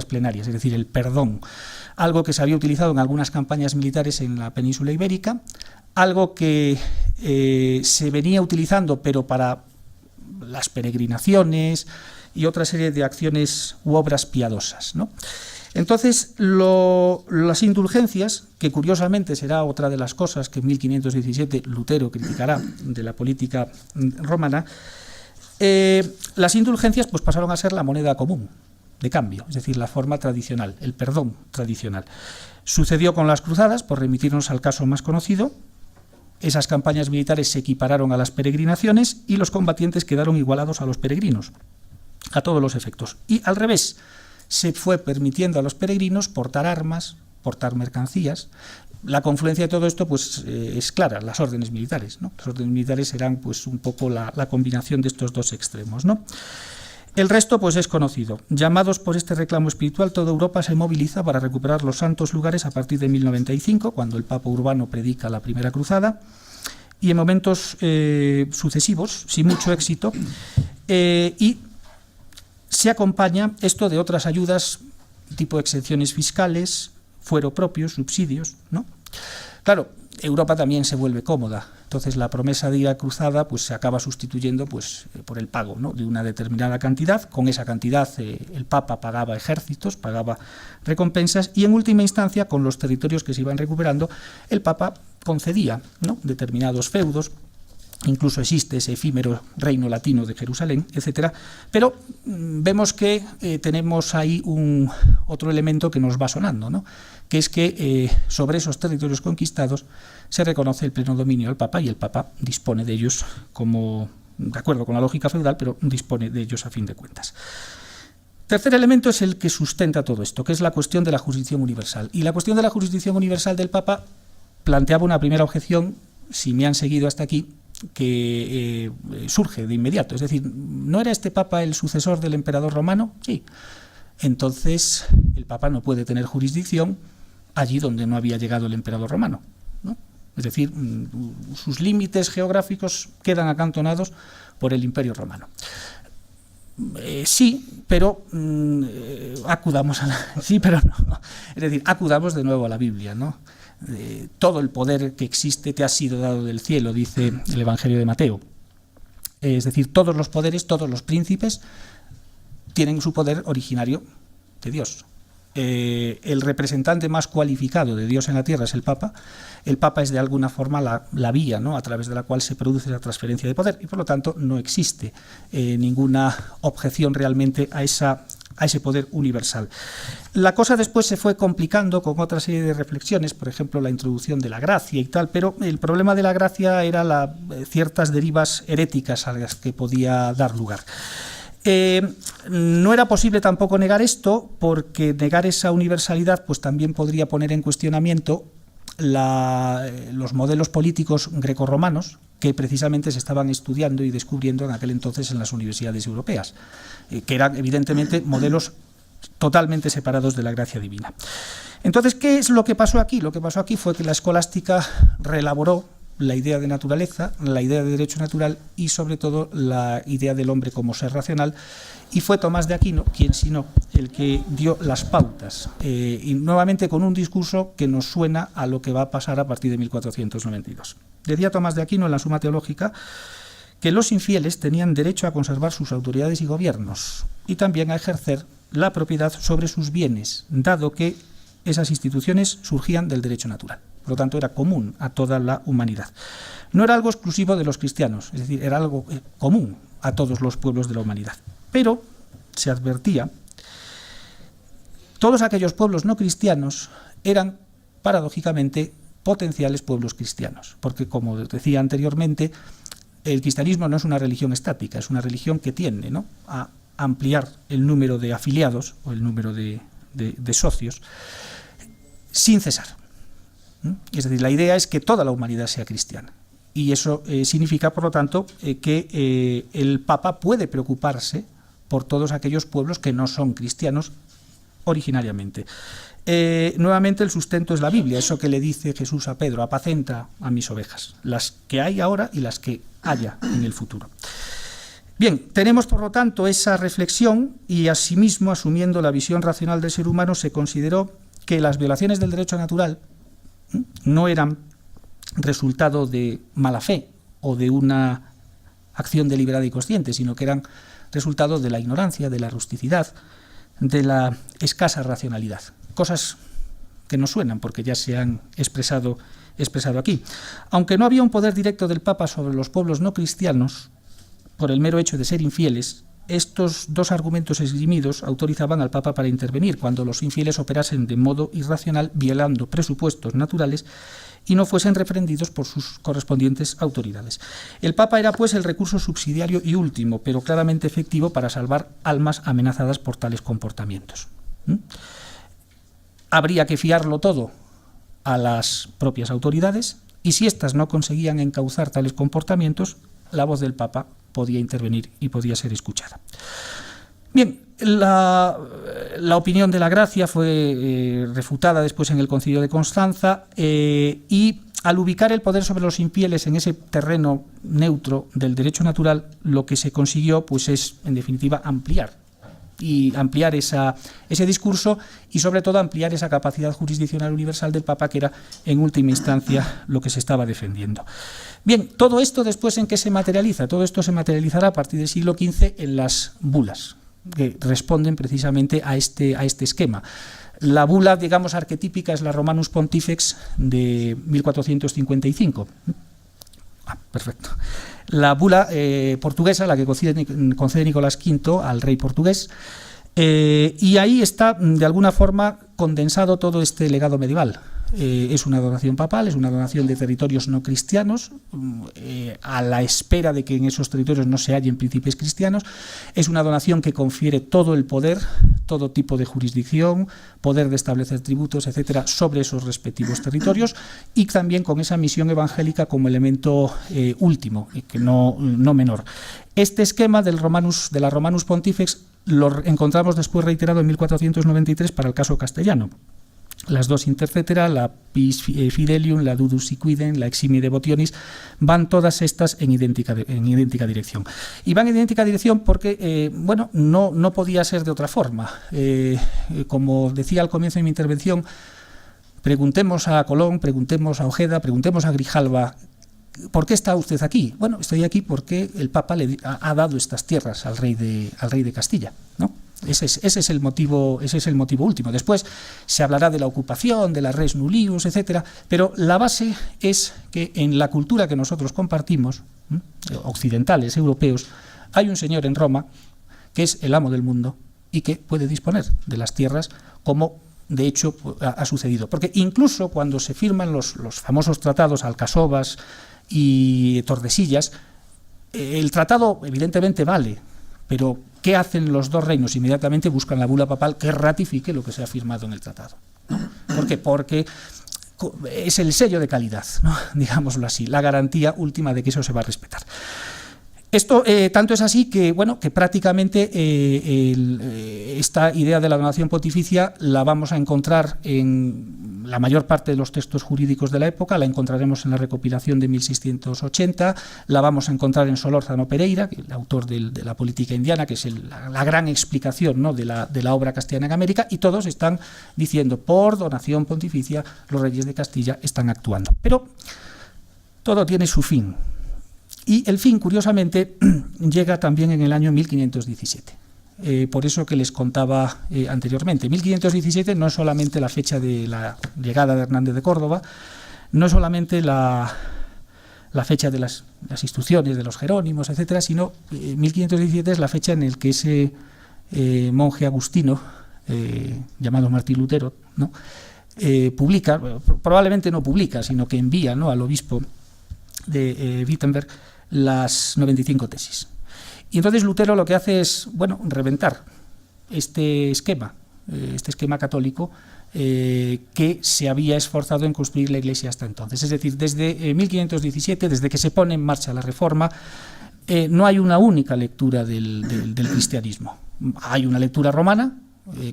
plenarias, es decir, el perdón, algo que se había utilizado en algunas campañas militares en la península ibérica, algo que se venía utilizando pero para las peregrinaciones y otra serie de acciones u obras piadosas, ¿no? Entonces, las indulgencias, que curiosamente será otra de las cosas que en 1517 Lutero criticará de la política romana, las indulgencias pues pasaron a ser la moneda común de cambio, es decir, la forma tradicional, el perdón tradicional. Sucedió con las cruzadas, por remitirnos al caso más conocido. Esas campañas militares se equipararon a las peregrinaciones y los combatientes quedaron igualados a los peregrinos, a todos los efectos. Y al revés, se fue permitiendo a los peregrinos portar armas, portar mercancías. La confluencia de todo esto pues, es clara, las órdenes militares, ¿no? Las órdenes militares serán pues, un poco la combinación de estos dos extremos, ¿no? El resto pues, es conocido. Llamados por este reclamo espiritual, toda Europa se moviliza para recuperar los santos lugares a partir de 1095, cuando el Papa Urbano predica la primera cruzada, y en momentos sucesivos, sin mucho éxito, y se acompaña esto de otras ayudas tipo exenciones fiscales, fuero propio, subsidios, ¿no? Claro, Europa también se vuelve cómoda, entonces la promesa de ir a cruzada pues, se acaba sustituyendo pues, por el pago, ¿no?, de una determinada cantidad. Con esa cantidad el Papa pagaba ejércitos, pagaba recompensas y en última instancia, con los territorios que se iban recuperando, el Papa concedía, ¿no?, determinados feudos. Incluso existe ese efímero reino latino de Jerusalén, etcétera. Pero vemos que tenemos ahí otro elemento que nos va sonando, ¿no?, que es que sobre esos territorios conquistados se reconoce el pleno dominio del Papa y el Papa dispone de ellos como, de acuerdo con la lógica feudal, pero dispone de ellos a fin de cuentas. Tercer elemento es el que sustenta todo esto, que es la cuestión de la jurisdicción universal. Y la cuestión de la jurisdicción universal del Papa planteaba una primera objeción, si me han seguido hasta aquí, que surge de inmediato. Es decir, ¿no era este Papa el sucesor del emperador romano? Sí. Entonces, el Papa no puede tener jurisdicción allí donde no había llegado el emperador romano, ¿no? Es decir, sus límites geográficos quedan acantonados por el Imperio Romano. Sí, pero acudamos a sí, pero no. Es decir, acudamos de nuevo a la Biblia, ¿no? Todo el poder que existe te ha sido dado del cielo, dice el Evangelio de Mateo. Es decir, todos los poderes, todos los príncipes tienen su poder originario de Dios. El representante más cualificado de Dios en la tierra es el Papa. El Papa es de alguna forma la vía, ¿no?, a través de la cual se produce la transferencia de poder y por lo tanto no existe ninguna objeción realmente a ese poder universal. La cosa después se fue complicando con otra serie de reflexiones, por ejemplo la introducción de la gracia y tal, pero el problema de la gracia era ciertas derivas heréticas a las que podía dar lugar. No era posible tampoco negar esto, porque negar esa universalidad pues también podría poner en cuestionamiento los modelos políticos grecorromanos que precisamente se estaban estudiando y descubriendo en aquel entonces en las universidades europeas, que eran evidentemente modelos totalmente separados de la gracia divina. Entonces, ¿qué es lo que pasó aquí? Lo que pasó aquí fue que la escolástica reelaboró la idea de naturaleza, la idea de derecho natural y sobre todo la idea del hombre como ser racional, y fue Tomás de Aquino, quien sino el que dio las pautas, y nuevamente con un discurso que nos suena a lo que va a pasar a partir de 1492. Decía Tomás de Aquino en la Suma Teológica que los infieles tenían derecho a conservar sus autoridades y gobiernos y también a ejercer la propiedad sobre sus bienes, dado que esas instituciones surgían del derecho natural. Por lo tanto, era común a toda la humanidad. No era algo exclusivo de los cristianos, es decir, era algo común a todos los pueblos de la humanidad. Pero se advertía, todos aquellos pueblos no cristianos eran, paradójicamente, potenciales pueblos cristianos, porque, como decía anteriormente, el cristianismo no es una religión estática, es una religión que tiende, ¿no?, a ampliar el número de afiliados o el número de socios sin cesar. Es decir, la idea es que toda la humanidad sea cristiana. Y eso significa, por lo tanto, que el Papa puede preocuparse por todos aquellos pueblos que no son cristianos originariamente. Nuevamente el sustento es la Biblia, eso que le dice Jesús a Pedro: apacenta a mis ovejas, las que hay ahora y las que haya en el futuro. Bien, tenemos por lo tanto esa reflexión y asimismo, asumiendo la visión racional del ser humano, se consideró que las violaciones del derecho natural no eran resultado de mala fe o de una acción deliberada y consciente, sino que eran resultado de la ignorancia, de la rusticidad, de la escasa racionalidad. Cosas que no suenan porque ya se han expresado aquí. Aunque no había un poder directo del Papa sobre los pueblos no cristianos, por el mero hecho de ser infieles, estos dos argumentos esgrimidos autorizaban al Papa para intervenir cuando los infieles operasen de modo irracional, violando presupuestos naturales y no fuesen reprendidos por sus correspondientes autoridades. El Papa era, pues, el recurso subsidiario y último, pero claramente efectivo para salvar almas amenazadas por tales comportamientos. Habría que fiarlo todo a las propias autoridades, y si éstas no conseguían encauzar tales comportamientos, la voz del Papa podía intervenir y podía ser escuchada. Bien, la opinión de la Gracia fue refutada después en el Concilio de Constanza, y al ubicar el poder sobre los infieles en ese terreno neutro del derecho natural, lo que se consiguió, pues, es, en definitiva, ampliar ese discurso y, sobre todo, ampliar esa capacidad jurisdiccional universal del Papa, que era, en última instancia, lo que se estaba defendiendo. Bien, todo esto después, ¿en qué se materializa? Todo esto se materializará a partir del siglo XV en las bulas, que responden precisamente a este esquema. La bula, digamos, arquetípica es la Romanus Pontifex de 1455. Perfecto. La bula portuguesa, la que concede Nicolás V al rey portugués, y ahí está, de alguna forma, condensado todo este legado medieval. Es una donación papal, es una donación de territorios no cristianos, a la espera de que en esos territorios no se hallen príncipes cristianos. Es una donación que confiere todo el poder, todo tipo de jurisdicción, poder de establecer tributos, etcétera, sobre esos respectivos territorios, y también con esa misión evangélica como elemento último, que no menor. Este esquema de la Romanus Pontifex lo encontramos después reiterado en 1493 para el caso castellano. Las dos intercetera, la Pis Fidelium, la Dudus Siquidem, la Eximie Devotionis, van todas estas en idéntica dirección. Y van en idéntica dirección porque, no podía ser de otra forma. Como decía al comienzo de mi intervención, preguntemos a Colón, preguntemos a Ojeda, preguntemos a Grijalva: ¿por qué está usted aquí? Bueno, estoy aquí porque el Papa le ha dado estas tierras al rey de Castilla, ¿no? Ese es el motivo último. Después se hablará de la ocupación, de la res nullius, etcétera, pero la base es que en la cultura que nosotros compartimos, occidentales, europeos, hay un señor en Roma que es el amo del mundo y que puede disponer de las tierras, como de hecho ha sucedido. Porque incluso cuando se firman los famosos tratados Alcasovas y Tordesillas, el tratado evidentemente vale, pero ¿qué hacen los dos reinos? Inmediatamente buscan la bula papal que ratifique lo que se ha firmado en el tratado, ¿no? ¿Por qué? Porque es el sello de calidad, ¿no? Digámoslo así, la garantía última de que eso se va a respetar. Esto tanto es así que, que prácticamente esta idea de la donación pontificia la vamos a encontrar en la mayor parte de los textos jurídicos de la época la encontraremos en la recopilación de 1680, la vamos a encontrar en Solórzano Pereira, el autor de la política indiana, que es la gran explicación, ¿no?, de la obra castellana en América, y todos están diciendo, por donación pontificia, los reyes de Castilla están actuando. Pero todo tiene su fin. Y el fin, curiosamente, llega también en el año 1517. Por eso que les contaba anteriormente. 1517 no es solamente la fecha de la llegada de Hernández de Córdoba, no es solamente la fecha de las instrucciones de los jerónimos, etcétera, sino 1517 es la fecha en la que ese monje agustino, llamado Martín Lutero, ¿no?, publica, probablemente no publica, sino que envía, ¿no?, al obispo de Wittenberg las 95 tesis. Y entonces Lutero lo que hace es, bueno, reventar este esquema católico que se había esforzado en construir la Iglesia hasta entonces. Es decir, desde 1517, desde que se pone en marcha la Reforma, no hay una única lectura del cristianismo. Hay una lectura romana,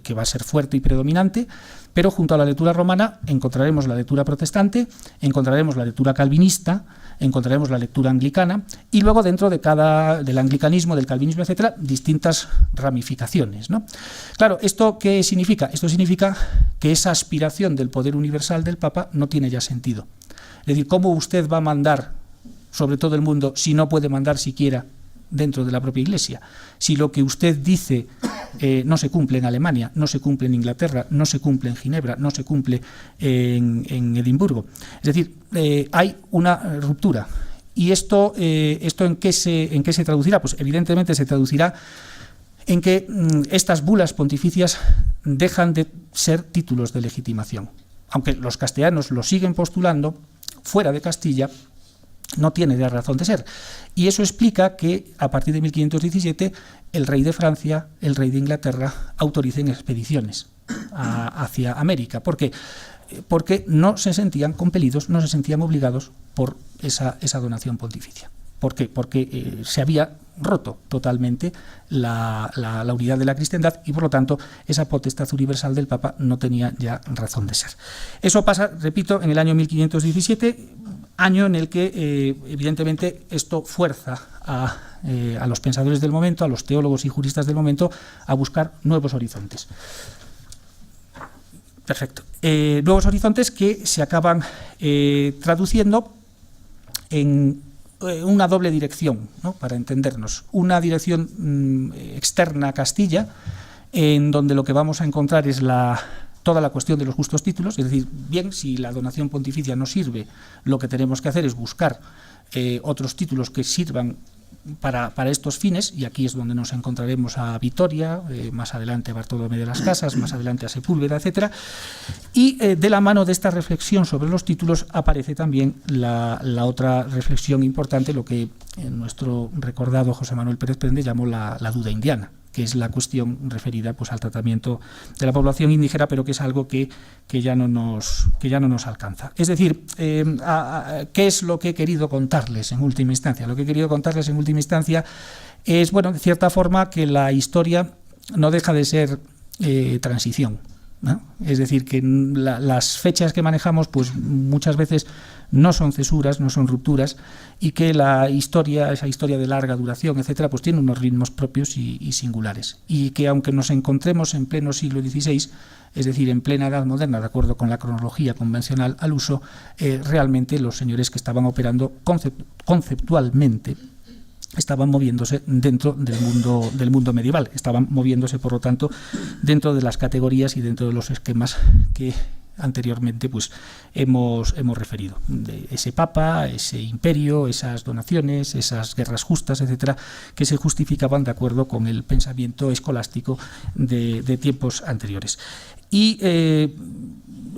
que va a ser fuerte y predominante, pero junto a la lectura romana encontraremos la lectura protestante, encontraremos la lectura calvinista, encontraremos la lectura anglicana, y luego dentro del anglicanismo, del calvinismo, etcétera, distintas ramificaciones, ¿no? Claro, ¿esto qué significa? Esto significa que esa aspiración del poder universal del Papa no tiene ya sentido. Es decir, ¿cómo usted va a mandar sobre todo el mundo si no puede mandar siquiera dentro de la propia Iglesia? Si lo que usted dice no se cumple en Alemania, no se cumple en Inglaterra, no se cumple en Ginebra, no se cumple en Edimburgo. Es decir, hay una ruptura. ¿Y esto en qué se traducirá? Pues evidentemente se traducirá en que estas bulas pontificias dejan de ser títulos de legitimación. Aunque los castellanos lo siguen postulando, fuera de Castilla no tiene ya razón de ser. Y eso explica que a partir de 1517 el rey de Francia, el rey de Inglaterra autoricen expediciones hacia América. ¿Por qué? Porque no se sentían compelidos, no se sentían obligados por esa donación pontificia. ¿Por qué? Porque se había roto totalmente la unidad de la cristiandad y, por lo tanto, esa potestad universal del Papa no tenía ya razón de ser. Eso pasa, repito, en el año 1517, año en el que, evidentemente, esto fuerza a los pensadores del momento, a los teólogos y juristas del momento, a buscar nuevos horizontes. Perfecto. Nuevos horizontes que se acaban traduciendo en una doble dirección, ¿no?, para entendernos. Una dirección externa a Castilla, en donde lo que vamos a encontrar es toda la cuestión de los justos títulos, es decir, bien, si la donación pontificia no sirve, lo que tenemos que hacer es buscar otros títulos que sirvan para estos fines, y aquí es donde nos encontraremos a Vitoria, más adelante a Bartolomé de las Casas, más adelante a Sepúlveda, etcétera. Y de la mano de esta reflexión sobre los títulos aparece también la otra reflexión importante, lo que nuestro recordado José Manuel Pérez Prende llamó la duda indiana, que es la cuestión referida, pues, al tratamiento de la población indígena, pero que es algo que ya no nos alcanza. Es decir, ¿qué es lo que he querido contarles en última instancia? Lo que he querido contarles en última instancia es, bueno, de cierta forma, que la historia no deja de ser transición, ¿no? Es decir, que las fechas que manejamos, pues muchas veces no son cesuras, no son rupturas, y que esa historia de larga duración, etcétera, pues tiene unos ritmos propios y singulares. Y que aunque nos encontremos en pleno siglo XVI, es decir, en plena Edad Moderna, de acuerdo con la cronología convencional al uso, realmente los señores que estaban operando conceptualmente estaban moviéndose dentro del mundo medieval, estaban moviéndose, por lo tanto, dentro de las categorías y dentro de los esquemas que anteriormente, pues, hemos referido. De ese papa, ese imperio, esas donaciones, esas guerras justas, etcétera, que se justificaban de acuerdo con el pensamiento escolástico de tiempos anteriores. Y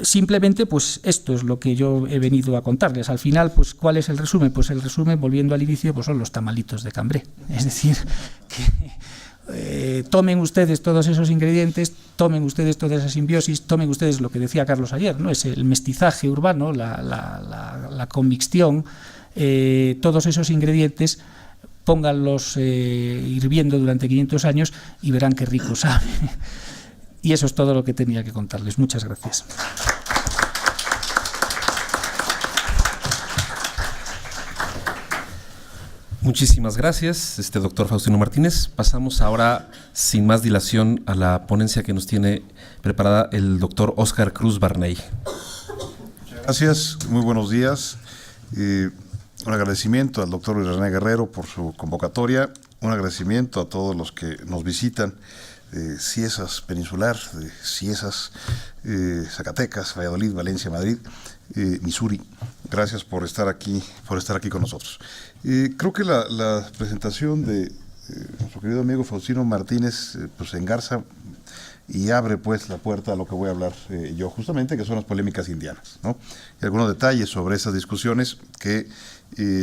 simplemente, pues, esto es lo que yo he venido a contarles. Al final, pues, ¿cuál es el resumen? Pues el resumen, volviendo al inicio, pues son los tamalitos de Cambré. Es decir, que tomen ustedes todos esos ingredientes, tomen ustedes toda esa simbiosis, tomen ustedes lo que decía Carlos ayer, ¿no? Es el mestizaje urbano, la convicción, todos esos ingredientes, pónganlos hirviendo durante 500 años y verán qué rico sabe. Y eso es todo lo que tenía que contarles. Muchas gracias. Muchísimas gracias, doctor Faustino Martínez. Pasamos ahora, sin más dilación, a la ponencia que nos tiene preparada el doctor Óscar Cruz Barney. Gracias, muy buenos días. Un agradecimiento al doctor René Guerrero por su convocatoria, un agradecimiento a todos los que nos visitan de Ciesas Peninsular, de Ciesas, Zacatecas, Valladolid, Valencia, Madrid, Missouri. Gracias por estar aquí con nosotros. Creo que la presentación de nuestro querido amigo Faustino Martínez pues engarza y abre pues la puerta a lo que voy a hablar yo justamente, que son las polémicas indianas, ¿no? Y algunos detalles sobre esas discusiones que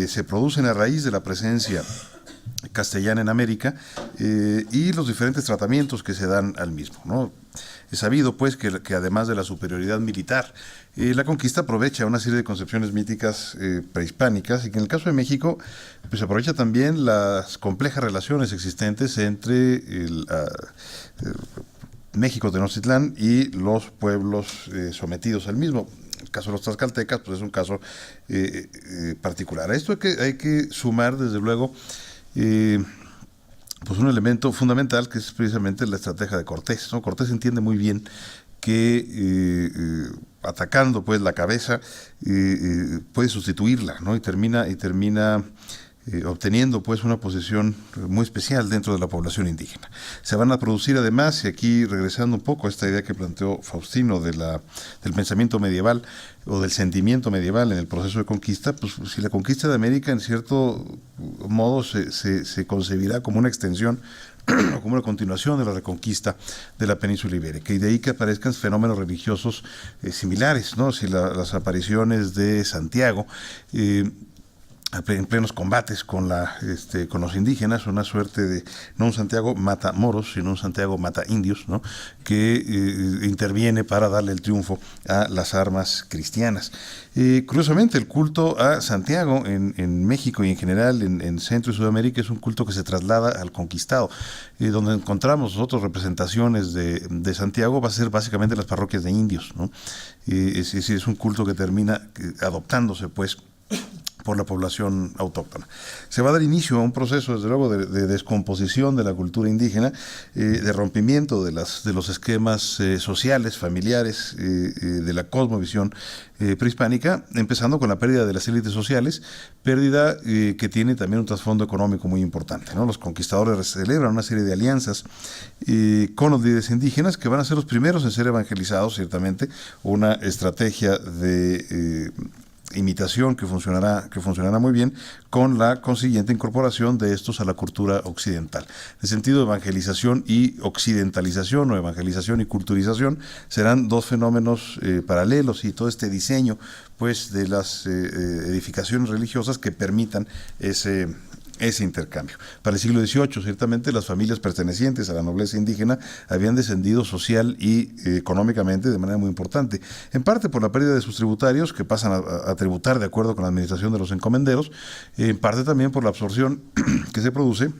se producen a raíz de la presencia castellana en América y los diferentes tratamientos que se dan al mismo, ¿no? Es sabido pues que además de la superioridad militar, la conquista aprovecha una serie de concepciones míticas prehispánicas, y que en el caso de México pues aprovecha también las complejas relaciones existentes entre México, Tenochtitlán, y los pueblos sometidos al mismo. El caso de los tlaxcaltecas pues es un caso particular. A esto hay que sumar desde luego pues un elemento fundamental, que es precisamente la estrategia de Cortés, ¿no? Cortés entiende muy bien que atacando pues la cabeza puede sustituirla, ¿no? y termina obteniendo pues una posición muy especial dentro de la población indígena. Se van a producir además, y aquí regresando un poco a esta idea que planteó Faustino del pensamiento medieval o del sentimiento medieval en el proceso de conquista, pues si la conquista de América en cierto modo se concebirá como una extensión o como una continuación de la reconquista de la península ibérica, y de ahí que aparezcan fenómenos religiosos similares, ¿no? Si las apariciones de Santiago en plenos combates con los indígenas, una suerte de, no un Santiago mata moros, sino un Santiago mata indios, ¿no? Que interviene para darle el triunfo a las armas cristianas. Curiosamente, el culto a Santiago en México y en general en Centro y Sudamérica es un culto que se traslada al conquistado. Donde encontramos nosotros representaciones de Santiago va a ser básicamente las parroquias de indios, ¿no? Es un culto que termina adoptándose pues por la población autóctona. Se va a dar inicio a un proceso, desde luego, de descomposición de la cultura indígena, de rompimiento de los esquemas sociales, familiares, de la cosmovisión prehispánica, empezando con la pérdida de las élites sociales, pérdida que tiene también un trasfondo económico muy importante, ¿no? Los conquistadores celebran una serie de alianzas con los líderes indígenas, que van a ser los primeros en ser evangelizados, ciertamente, una estrategia de imitación que funcionará muy bien, con la consiguiente incorporación de estos a la cultura occidental. En el sentido de evangelización y occidentalización, o evangelización y culturización, serán dos fenómenos paralelos, y todo este diseño pues de las edificaciones religiosas que permitan ese intercambio. Para el siglo XVIII, ciertamente, las familias pertenecientes a la nobleza indígena habían descendido social y económicamente de manera muy importante, en parte por la pérdida de sus tributarios, que pasan a tributar de acuerdo con la administración de los encomenderos, en parte también por la absorción que se produce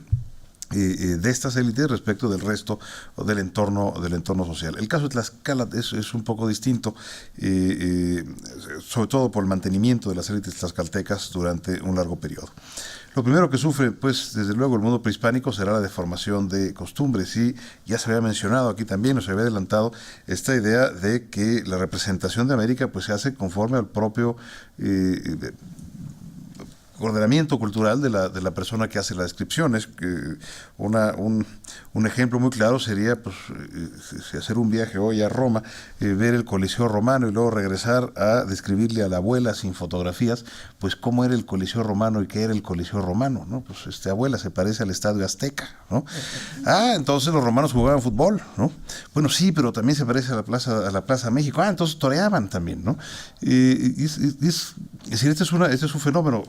de estas élites respecto del resto del entorno social. El caso de Tlaxcala es un poco distinto, sobre todo por el mantenimiento de las élites tlaxcaltecas durante un largo periodo. Lo primero que sufre, pues, desde luego, el mundo prehispánico será la deformación de costumbres, y ya se había mencionado aquí también, o se había adelantado esta idea de que la representación de América pues se hace conforme al propio ordenamiento cultural de la persona que hace la descripción. Es que un ejemplo muy claro sería pues hacer un viaje hoy a Roma, ver el Coliseo romano y luego regresar a describirle a la abuela sin fotografías pues cómo era el Coliseo romano y qué era el Coliseo romano, ¿no? Pues abuela, se parece al Estadio Azteca, ¿no? Entonces los romanos jugaban fútbol, ¿no? Bueno, sí, pero también se parece a la Plaza México. Entonces toreaban también, ¿no? Es decir, este es un fenómeno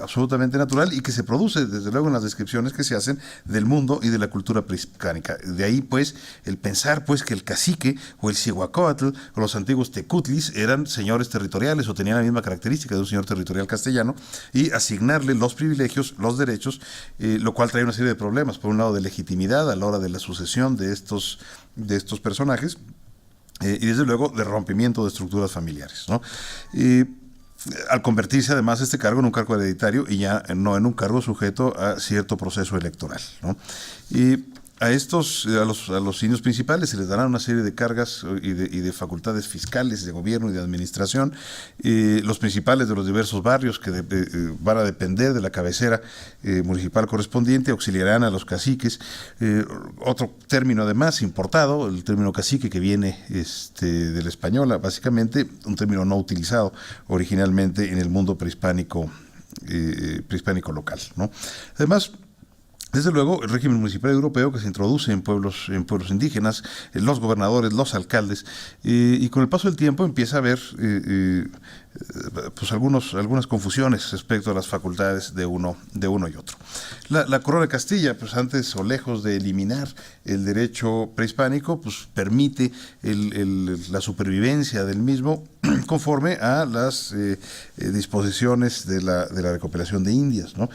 absolutamente natural, y que se produce desde luego en las descripciones que se hacen del mundo y de la cultura prehispánica. De ahí pues el pensar pues que el cacique o el cihuacóatl o los antiguos tecutlis eran señores territoriales o tenían la misma característica de un señor territorial castellano, y asignarle los privilegios, los derechos, lo cual trae una serie de problemas, por un lado de legitimidad a la hora de la sucesión de estos personajes, y desde luego de rompimiento de estructuras familiares, ¿no? al convertirse además este cargo en un cargo hereditario y ya no en un cargo sujeto a cierto proceso electoral, ¿no? Y a los indios principales se les darán una serie de cargas y de facultades fiscales, de gobierno y de administración. Los principales de los diversos barrios que van a depender de la cabecera municipal correspondiente auxiliarán a los caciques. Otro término además importado, el término cacique, que viene de la española, básicamente un término no utilizado originalmente en el mundo prehispánico local, ¿no? Además, desde luego, el régimen municipal europeo que se introduce en pueblos indígenas, los gobernadores, los alcaldes, y con el paso del tiempo empieza a haber pues algunas confusiones respecto a las facultades de uno y otro. La Corona de Castilla, pues antes o lejos de eliminar el derecho prehispánico, pues permite la supervivencia del mismo conforme a las disposiciones de la recopilación de Indias, ¿no?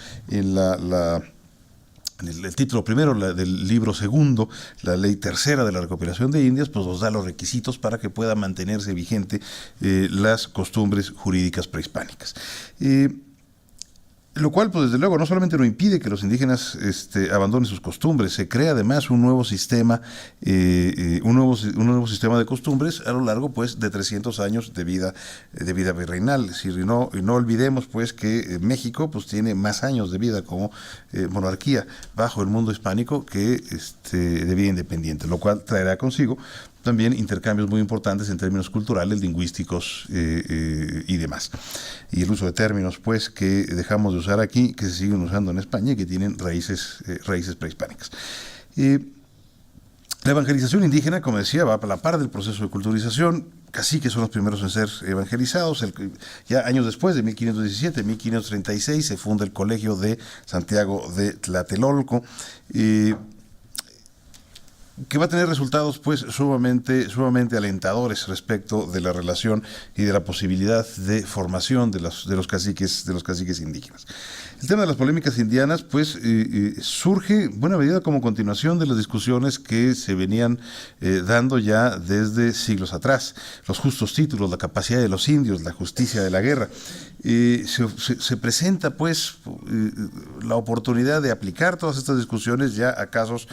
El título primero del libro segundo, la ley tercera de la recopilación de Indias, pues nos da los requisitos para que pueda mantenerse vigente las costumbres jurídicas prehispánicas. Lo cual, pues desde luego, no solamente no impide que los indígenas abandonen sus costumbres, se crea además un nuevo sistema de costumbres a lo largo, pues, de 300 años de vida virreinal. Es decir, y no olvidemos, pues, que México, pues, tiene más años de vida como monarquía bajo el mundo hispánico que de vida independiente, lo cual traerá consigo también intercambios muy importantes en términos culturales, lingüísticos y demás. Y el uso de términos, pues, que dejamos de usar aquí, que se siguen usando en España y que tienen raíces prehispánicas. La evangelización indígena, como decía, va a la par del proceso de culturización. Caciques son los primeros en ser evangelizados. Ya años después, de 1517, 1536, se funda el Colegio de Santiago de Tlatelolco, que va a tener resultados, pues, sumamente alentadores respecto de la relación y de la posibilidad de formación de los caciques indígenas. El tema de las polémicas indianas, pues, surge en buena medida como continuación de las discusiones que se venían dando ya desde siglos atrás. Los justos títulos, la capacidad de los indios, la justicia de la guerra. Se presenta, pues, la oportunidad de aplicar todas estas discusiones ya a casos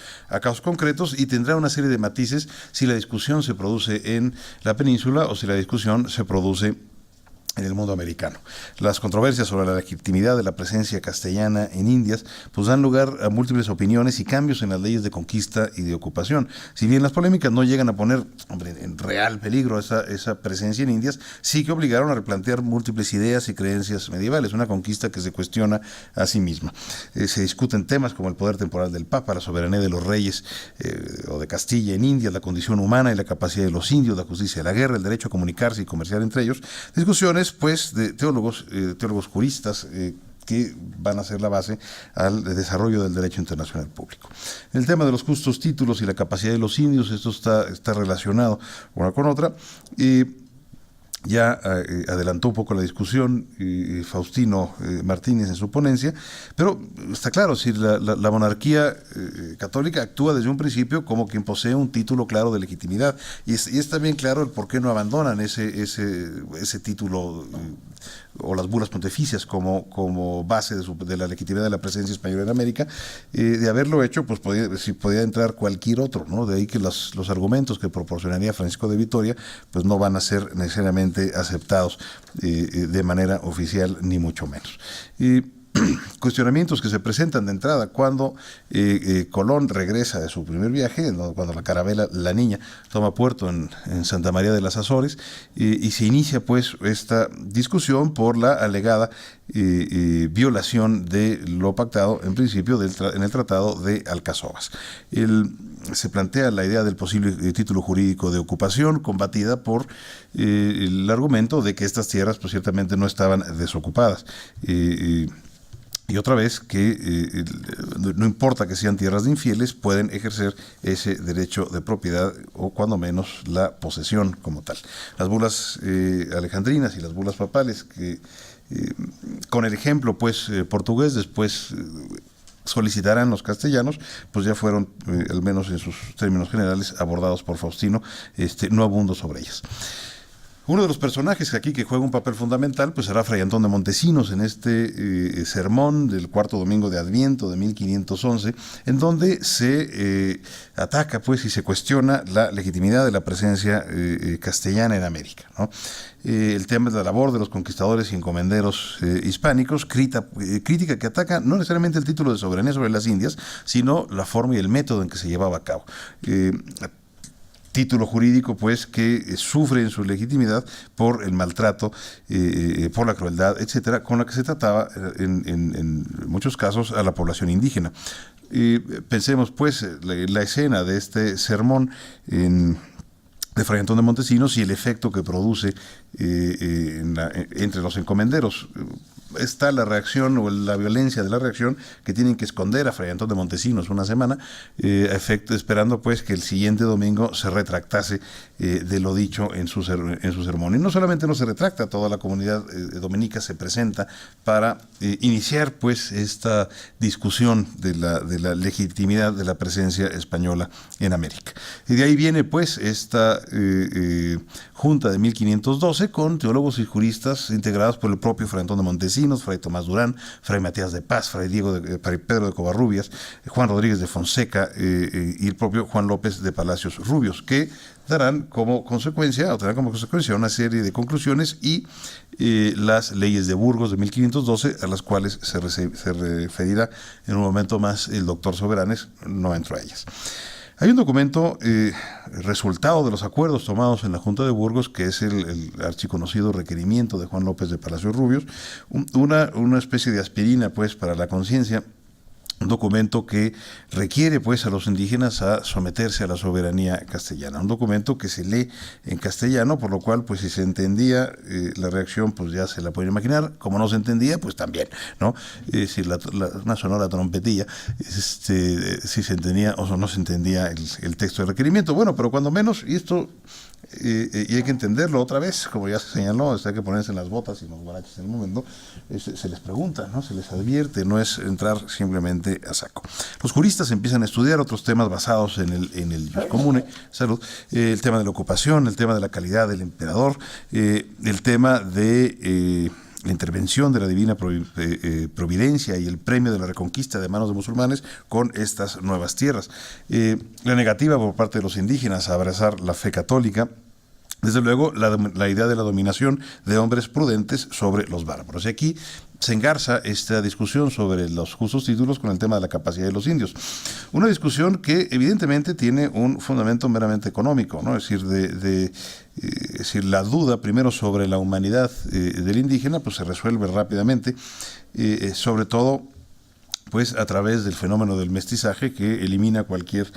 concretos, y tendrá una serie de matices si la discusión se produce en la península o si la discusión se produce en el mundo americano. Las controversias sobre la legitimidad de la presencia castellana en Indias pues dan lugar a múltiples opiniones y cambios en las leyes de conquista y de ocupación. Si bien las polémicas no llegan a poner en real peligro esa presencia en Indias, sí que obligaron a replantear múltiples ideas y creencias medievales, una conquista que se cuestiona a sí misma. Se discuten temas como el poder temporal del Papa, la soberanía de los reyes o de Castilla en Indias, la condición humana y la capacidad de los indios, la justicia de la guerra, el derecho a comunicarse y comerciar entre ellos, discusiones, pues, de teólogos juristas que van a ser la base al desarrollo del derecho internacional público. El tema de los justos títulos y la capacidad de los indios, esto está relacionado una con otra. Ya adelantó un poco la discusión Faustino Martínez en su ponencia, pero está claro, si la monarquía católica actúa desde un principio como quien posee un título claro de legitimidad, y es también claro el por qué no abandonan ese título o las bulas pontificias como base de la legitimidad de la presencia española en América. De haberlo hecho, pues podía entrar cualquier otro, ¿no? De ahí que los argumentos que proporcionaría Francisco de Vitoria pues no van a ser necesariamente aceptados de manera oficial, ni mucho menos. Cuestionamientos que se presentan de entrada cuando Colón regresa de su primer viaje, cuando la carabela La Niña toma puerto en Santa María de las Azores, y se inicia, pues, esta discusión por la alegada violación de lo pactado en principio en el Tratado de Alcazobas. Se plantea la idea del posible título jurídico de ocupación, combatida por el argumento de que estas tierras, pues, ciertamente no estaban desocupadas. Y otra vez que no importa que sean tierras de infieles, pueden ejercer ese derecho de propiedad o cuando menos la posesión como tal. Las bulas alejandrinas y las bulas papales que con el ejemplo, pues, portugués, después solicitarán los castellanos, pues ya fueron, al menos en sus términos generales, abordados por Faustino. No abundo sobre ellas. Uno de los personajes aquí que juega un papel fundamental pues será Fray Antón de Montesinos en este sermón del cuarto domingo de Adviento de 1511, en donde se ataca pues y se cuestiona la legitimidad de la presencia castellana en América, ¿no? El tema de la labor de los conquistadores y encomenderos hispánicos, crítica que ataca no necesariamente el título de soberanía sobre las Indias, sino la forma y el método en que se llevaba a cabo. Título jurídico pues que sufre en su legitimidad por el maltrato, por la crueldad, etcétera, con la que se trataba en muchos casos a la población indígena. Pensemos pues la escena de este sermón de Fray Antón de Montesinos y el efecto que produce entre los encomenderos. Está la reacción o la violencia de la reacción que tienen que esconder a Fray Antón de Montesinos una semana, esperando pues que el siguiente domingo se retractase de lo dicho en su sermón. Y no solamente no se retracta, toda la comunidad dominica se presenta para iniciar pues esta discusión de la legitimidad de la presencia española en América. Y de ahí viene pues esta junta de 1512 con teólogos y juristas integrados por el propio Fray Antón de Montesinos, Fray Tomás Durán, Fray Matías de Paz, Fray Pedro de Covarrubias, Juan Rodríguez de Fonseca y el propio Juan López de Palacios Rubios, que tendrán como consecuencia una serie de conclusiones y las leyes de Burgos de 1512, a las cuales se referirá en un momento más el doctor Soberanes, no entro a ellas. Hay un documento resultado de los acuerdos tomados en la Junta de Burgos, que es el archiconocido requerimiento de Juan López de Palacios Rubios, una especie de aspirina pues para la conciencia, un documento que requiere pues a los indígenas a someterse a la soberanía castellana, un documento que se lee en castellano, por lo cual pues si se entendía la reacción pues ya se la pueden imaginar, como no se entendía pues también, ¿no? Si una sonora trompetilla, si se entendía o no se entendía el texto del requerimiento, bueno, pero cuando menos, y esto y hay que entenderlo otra vez, como ya se señaló, hay que ponerse en las botas y los guaraches en el momento, se les pregunta, ¿no? Se les advierte, no es entrar simplemente a saco. Los juristas empiezan a estudiar otros temas basados en el jus comune, salud, el tema de la ocupación, el tema de la calidad del emperador, el tema de la intervención de la divina providencia y el premio de la reconquista de manos de musulmanes con estas nuevas tierras. La negativa por parte de los indígenas a abrazar la fe católica. Desde luego, la idea de la dominación de hombres prudentes sobre los bárbaros. Y aquí se engarza esta discusión sobre los justos títulos con el tema de la capacidad de los indios. Una discusión que evidentemente tiene un fundamento meramente económico, ¿no? Es decir, la duda primero sobre la humanidad del indígena pues se resuelve rápidamente, sobre todo pues a través del fenómeno del mestizaje que elimina cualquier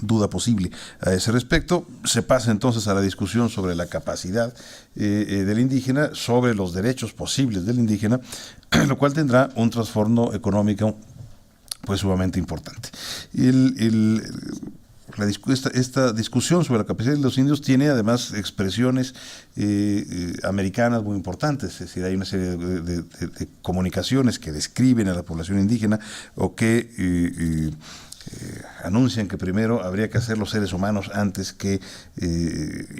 duda posible a ese respecto. Se pasa entonces a la discusión sobre la capacidad del indígena, sobre los derechos posibles del indígena, lo cual tendrá un trasfondo económico pues sumamente importante. Esta discusión sobre la capacidad de los indios tiene además expresiones americanas muy importantes, es decir, hay una serie de comunicaciones que describen a la población indígena o que anuncian que primero habría que hacer los seres humanos antes que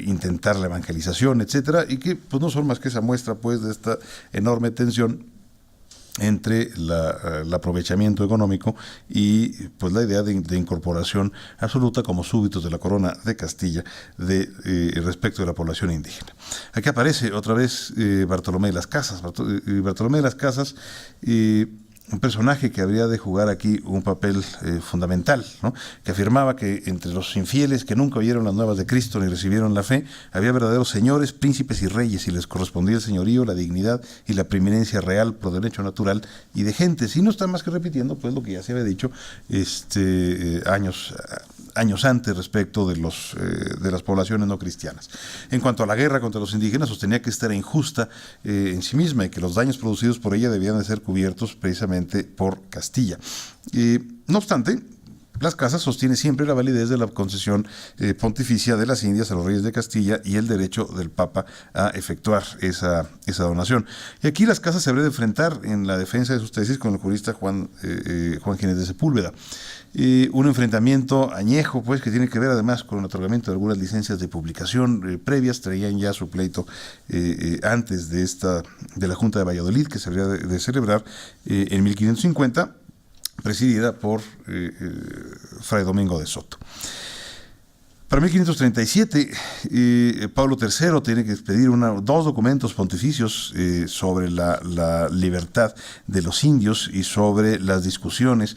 intentar la evangelización, etcétera, y que pues no son más que esa muestra pues de esta enorme tensión entre el aprovechamiento económico y pues la idea de incorporación absoluta como súbditos de la corona de Castilla respecto de la población indígena. Aquí aparece otra vez Bartolomé de las Casas. Bartolomé de las Casas, un personaje que habría de jugar aquí un papel fundamental, ¿no? Que afirmaba que entre los infieles que nunca oyeron las nuevas de Cristo ni recibieron la fe, había verdaderos señores, príncipes y reyes, y les correspondía el señorío, la dignidad y la preeminencia real por derecho natural y de gentes. Y no está más que repitiendo pues lo que ya se había dicho años antes respecto de las poblaciones no cristianas. En cuanto a la guerra contra los indígenas, sostenía que esta era injusta en sí misma y que los daños producidos por ella debían de ser cubiertos precisamente por Castilla. No obstante, Las Casas sostiene siempre la validez de la concesión pontificia de las Indias a los reyes de Castilla y el derecho del Papa a efectuar esa donación. Y aquí Las Casas se habría de enfrentar en la defensa de sus tesis con el jurista Juan Ginés de Sepúlveda. un enfrentamiento añejo, pues, que tiene que ver además con el otorgamiento de algunas licencias de publicación previas. Traían ya su pleito antes de la Junta de Valladolid, que se habría de celebrar en 1550, presidida por Fray Domingo de Soto. Para 1537, Pablo III tiene que expedir dos documentos pontificios sobre la libertad de los indios y sobre las discusiones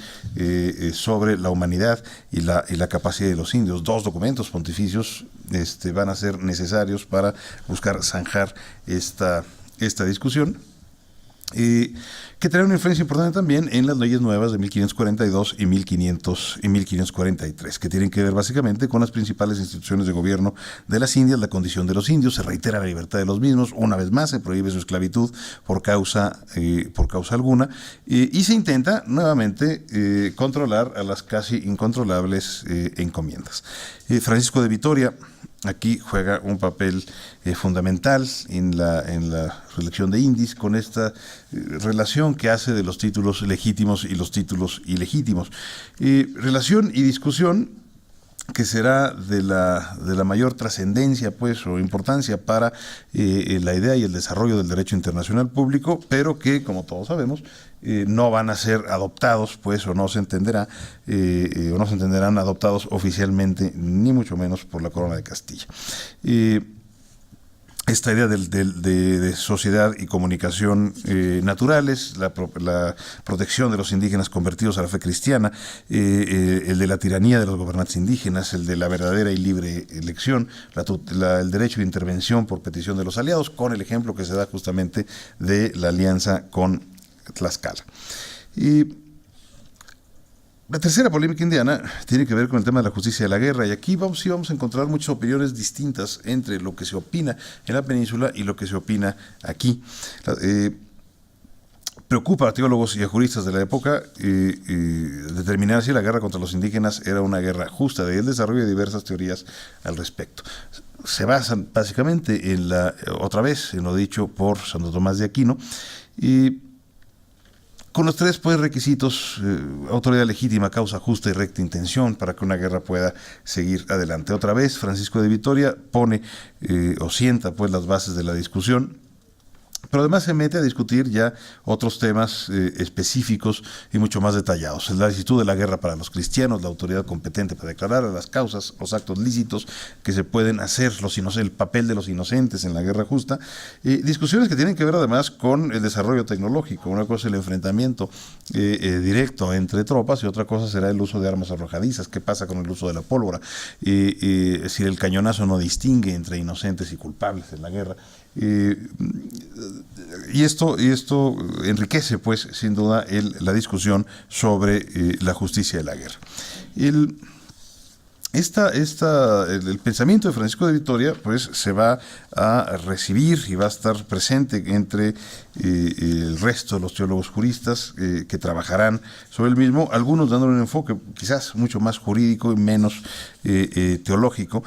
sobre la humanidad y la capacidad de los indios. Dos documentos pontificios van a ser necesarios para buscar zanjar esta discusión. Que trae una influencia importante también en las leyes nuevas de 1542 y 1543, que tienen que ver básicamente con las principales instituciones de gobierno de las Indias, la condición de los indios, se reitera la libertad de los mismos, una vez más se prohíbe su esclavitud por causa alguna, y se intenta nuevamente controlar a las casi incontrolables encomiendas. Francisco de Vitoria aquí juega un papel fundamental en la selección de indies, con esta relación que hace de los títulos legítimos y los títulos ilegítimos. Relación y discusión que será de la mayor trascendencia, pues, o importancia para la idea y el desarrollo del derecho internacional público, pero que, como todos sabemos, no van a ser adoptados, pues, o no se entenderán adoptados oficialmente, ni mucho menos por la Corona de Castilla. Esta idea de sociedad y comunicación naturales, la protección de los indígenas convertidos a la fe cristiana, el de la tiranía de los gobernantes indígenas, el de la verdadera y libre elección, el derecho de intervención por petición de los aliados, con el ejemplo que se da justamente de la alianza con Tlaxcala. Y la tercera polémica indiana tiene que ver con el tema de la justicia de la guerra, y aquí vamos a encontrar muchas opiniones distintas entre lo que se opina en la península y lo que se opina aquí. Preocupa a teólogos y a juristas de la época determinar si la guerra contra los indígenas era una guerra justa. De ahí el desarrollo de diversas teorías al respecto. Se basan básicamente en lo dicho por Santo Tomás de Aquino, y con los tres, pues, requisitos: autoridad legítima, causa justa y recta intención, para que una guerra pueda seguir adelante. Otra vez, Francisco de Vitoria pone o sienta, pues, las bases de la discusión, pero además se mete a discutir ya otros temas específicos y mucho más detallados. La licitud de la guerra para los cristianos, la autoridad competente para declarar las causas, los actos lícitos que se pueden hacer, el papel de los inocentes en la guerra justa, discusiones que tienen que ver además con el desarrollo tecnológico. Una cosa es el enfrentamiento directo entre tropas, y otra cosa será el uso de armas arrojadizas. ¿Qué pasa con el uso de la pólvora? Si el cañonazo no distingue entre inocentes y culpables en la guerra. Y esto enriquece, pues, sin duda, la discusión sobre la justicia de la guerra. El pensamiento de Francisco de Vitoria, pues, se va a recibir y va a estar presente entre el resto de los teólogos juristas que trabajarán sobre el mismo, algunos dándole un enfoque quizás mucho más jurídico y menos teológico.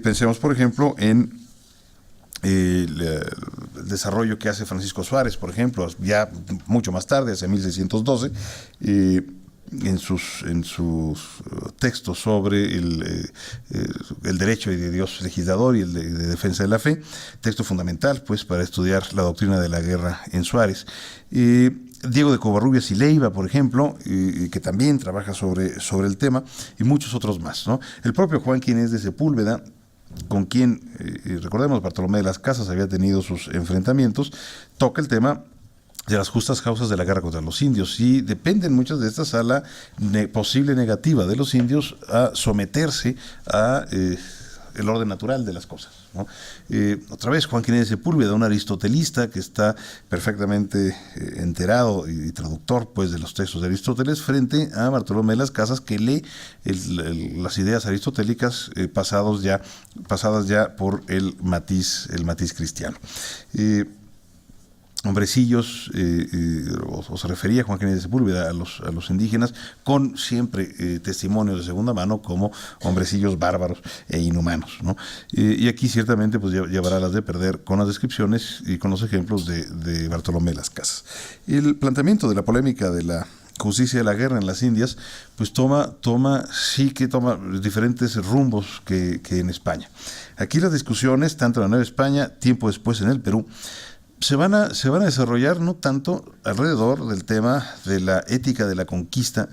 Pensemos, por ejemplo, en el desarrollo que hace Francisco Suárez, por ejemplo, ya mucho más tarde, hacia 1612, en sus textos sobre el derecho de Dios legislador y el de defensa de la fe, texto fundamental, pues, para estudiar la doctrina de la guerra en Suárez. Diego de Covarrubias y Leiva, por ejemplo, que también trabaja sobre el tema, y muchos otros más, ¿no? El propio Juan Ginés de Sepúlveda, con quien, recordemos, Bartolomé de las Casas había tenido sus enfrentamientos, toca el tema de las justas causas de la guerra contra los indios, y dependen muchas de estas a la posible negativa de los indios a someterse a el orden natural de las cosas, ¿no? Otra vez, Juan Ginés de Sepúlveda, un aristotelista que está perfectamente enterado y traductor, pues, de los textos de Aristóteles, frente a Bartolomé de las Casas, que lee las ideas aristotélicas pasadas ya por el matiz cristiano. Hombrecillos, o se refería Juan Ginés de Sepúlveda a los indígenas, con siempre testimonios de segunda mano como hombrecillos bárbaros e inhumanos, ¿no? Y aquí ciertamente, pues, llevará las de perder con las descripciones y con los ejemplos de Bartolomé de las Casas. El planteamiento de la polémica de la justicia de la guerra en las Indias, pues toma diferentes rumbos que en España. Aquí las discusiones, tanto en la Nueva España, tiempo después en el Perú, se van a desarrollar no tanto alrededor del tema de la ética de la conquista,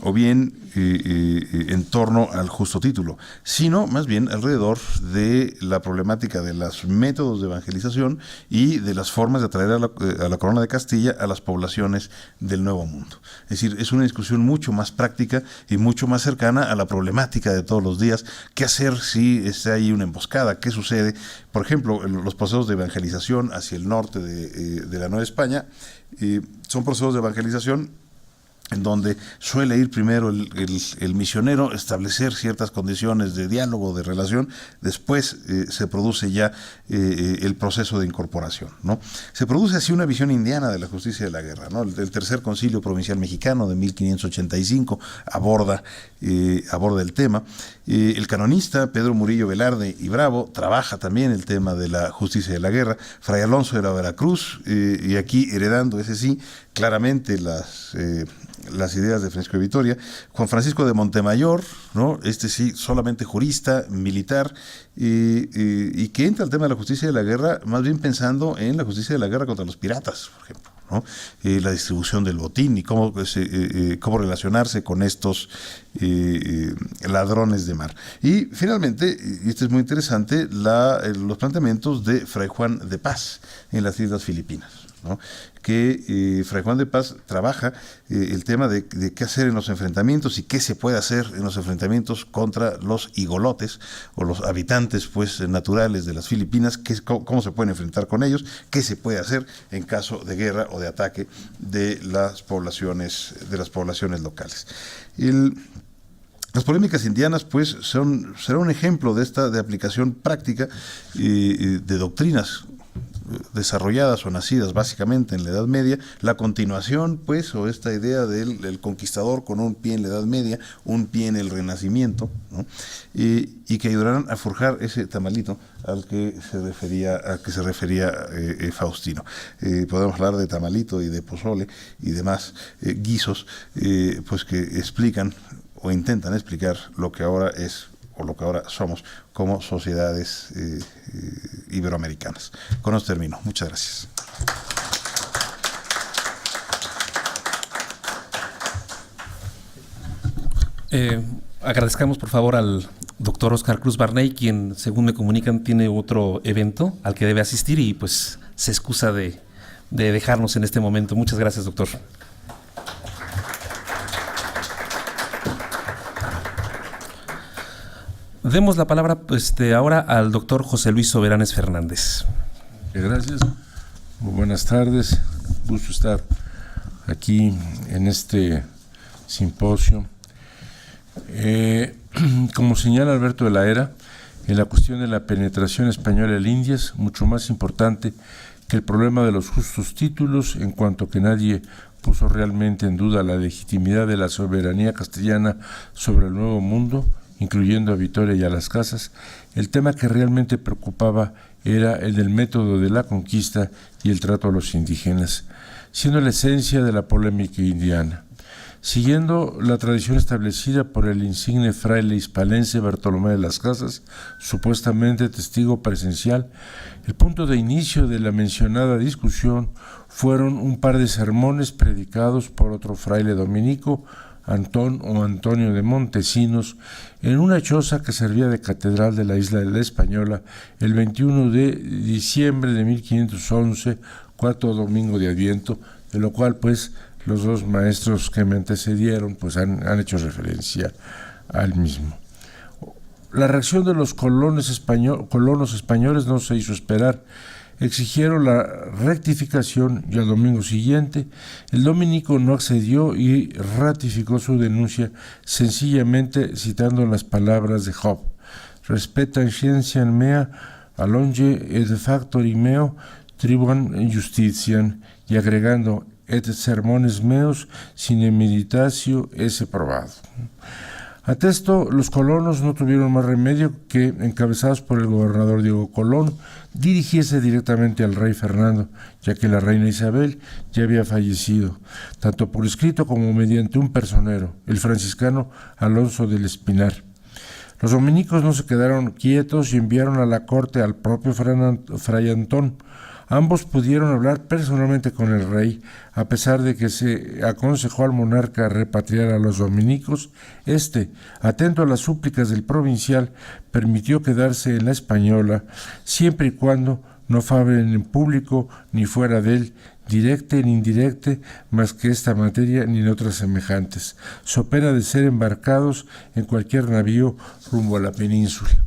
o bien en torno al justo título, sino más bien alrededor de la problemática de los métodos de evangelización y de las formas de atraer a la corona de Castilla a las poblaciones del Nuevo Mundo. Es decir, es una discusión mucho más práctica y mucho más cercana a la problemática de todos los días. ¿Qué hacer si está ahí una emboscada? ¿Qué sucede? Por ejemplo, los procesos de evangelización hacia el norte de la Nueva España son procesos de evangelización en donde suele ir primero el misionero, establecer ciertas condiciones de diálogo, de relación, después se produce ya el proceso de incorporación, ¿no? Se produce así una visión indiana de la justicia de la guerra, ¿no? El Tercer Concilio Provincial Mexicano de 1585 aborda el tema. El canonista Pedro Murillo Velarde y Bravo trabaja también el tema de la justicia de la guerra. Fray Alonso de la Veracruz, y aquí heredando, ese sí, claramente las ideas de Francisco de Vitoria. Juan Francisco de Montemayor, ¿no? Este sí, solamente jurista, militar, y que entra al tema de la justicia de la guerra, más bien pensando en la justicia de la guerra contra los piratas, por ejemplo, ¿no? La distribución del botín y cómo relacionarse con estos ladrones de mar. Y finalmente, y este es muy interesante, los planteamientos de Fray Juan de Paz en las Islas Filipinas, ¿no? Que Fray Juan de Paz trabaja el tema de qué hacer en los enfrentamientos y qué se puede hacer en los enfrentamientos contra los igolotes o los habitantes pues naturales de las Filipinas, cómo se pueden enfrentar con ellos, qué se puede hacer en caso de guerra o de ataque de las poblaciones locales. Las polémicas indianas pues será un ejemplo de aplicación práctica de doctrinas desarrolladas o nacidas básicamente en la Edad Media, la continuación pues, o esta idea del conquistador con un pie en la Edad Media, un pie en el Renacimiento, ¿no? Y que ayudarán a forjar ese tamalito al que se refería Faustino. Podemos hablar de tamalito y de pozole y demás guisos pues que explican o intentan explicar lo que ahora es o lo que ahora somos como sociedades iberoamericanas. Con esto termino. Muchas gracias. Agradezcamos por favor al doctor Oscar Cruz Barney, quien según me comunican tiene otro evento al que debe asistir y pues se excusa de dejarnos en este momento. Muchas gracias, doctor. Demos la palabra ahora al doctor José Luis Soberanes Fernández. Gracias. Muy buenas tardes. Gusto estar aquí en este simposio. Como señala Alberto de la Hera, en la cuestión de la penetración española en Indias, mucho más importante que el problema de los justos títulos, en cuanto que nadie puso realmente en duda la legitimidad de la soberanía castellana sobre el Nuevo Mundo, incluyendo a Vitoria y a las Casas, el tema que realmente preocupaba era el del método de la conquista y el trato a los indígenas, siendo la esencia de la polémica indiana. Siguiendo la tradición establecida por el insigne fraile hispalense Bartolomé de las Casas, supuestamente testigo presencial, el punto de inicio de la mencionada discusión fueron un par de sermones predicados por otro fraile dominico, Antonio de Montesinos, en una choza que servía de catedral de la isla de la Española el 21 de diciembre de 1511, cuarto domingo de Adviento, de lo cual pues los dos maestros que me antecedieron pues han hecho referencia al mismo. La reacción de los colonos españoles no se hizo esperar. Exigieron la rectificación y al domingo siguiente el dominico no accedió y ratificó su denuncia sencillamente citando las palabras de Job: respetan ciencian mea, alonge et factori meo, tribuan justitian, y agregando et sermones meos sine meditatio esse probado. Ante esto, los colonos no tuvieron más remedio que, encabezados por el gobernador Diego Colón, dirigirse directamente al rey Fernando, ya que la reina Isabel ya había fallecido, tanto por escrito como mediante un personero, el franciscano Alonso del Espinar. Los dominicos no se quedaron quietos y enviaron a la corte al propio Fray Antón. Ambos pudieron hablar personalmente con el rey, a pesar de que se aconsejó al monarca repatriar a los dominicos. Atento a las súplicas del provincial, permitió quedarse en la Española, siempre y cuando no fablen en público ni fuera de él, directe ni indirecte, más que esta materia ni en otras semejantes, so pena de ser embarcados en cualquier navío rumbo a la península.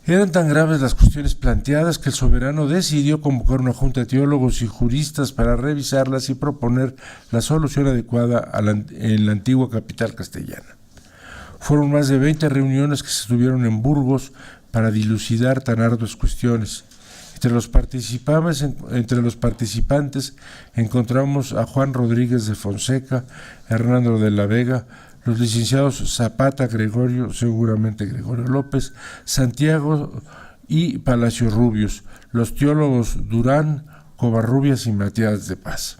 Eran tan graves las cuestiones planteadas que el soberano decidió convocar una junta de teólogos y juristas para revisarlas y proponer la solución adecuada en la antigua capital castellana. Fueron más de 20 reuniones que se tuvieron en Burgos para dilucidar tan arduas cuestiones. Entre los participantes encontramos a Juan Rodríguez de Fonseca, Hernando de la Vega, los licenciados Zapata Gregorio, seguramente Gregorio López, Santiago y Palacio Rubios, los teólogos Durán, Covarrubias y Matías de Paz.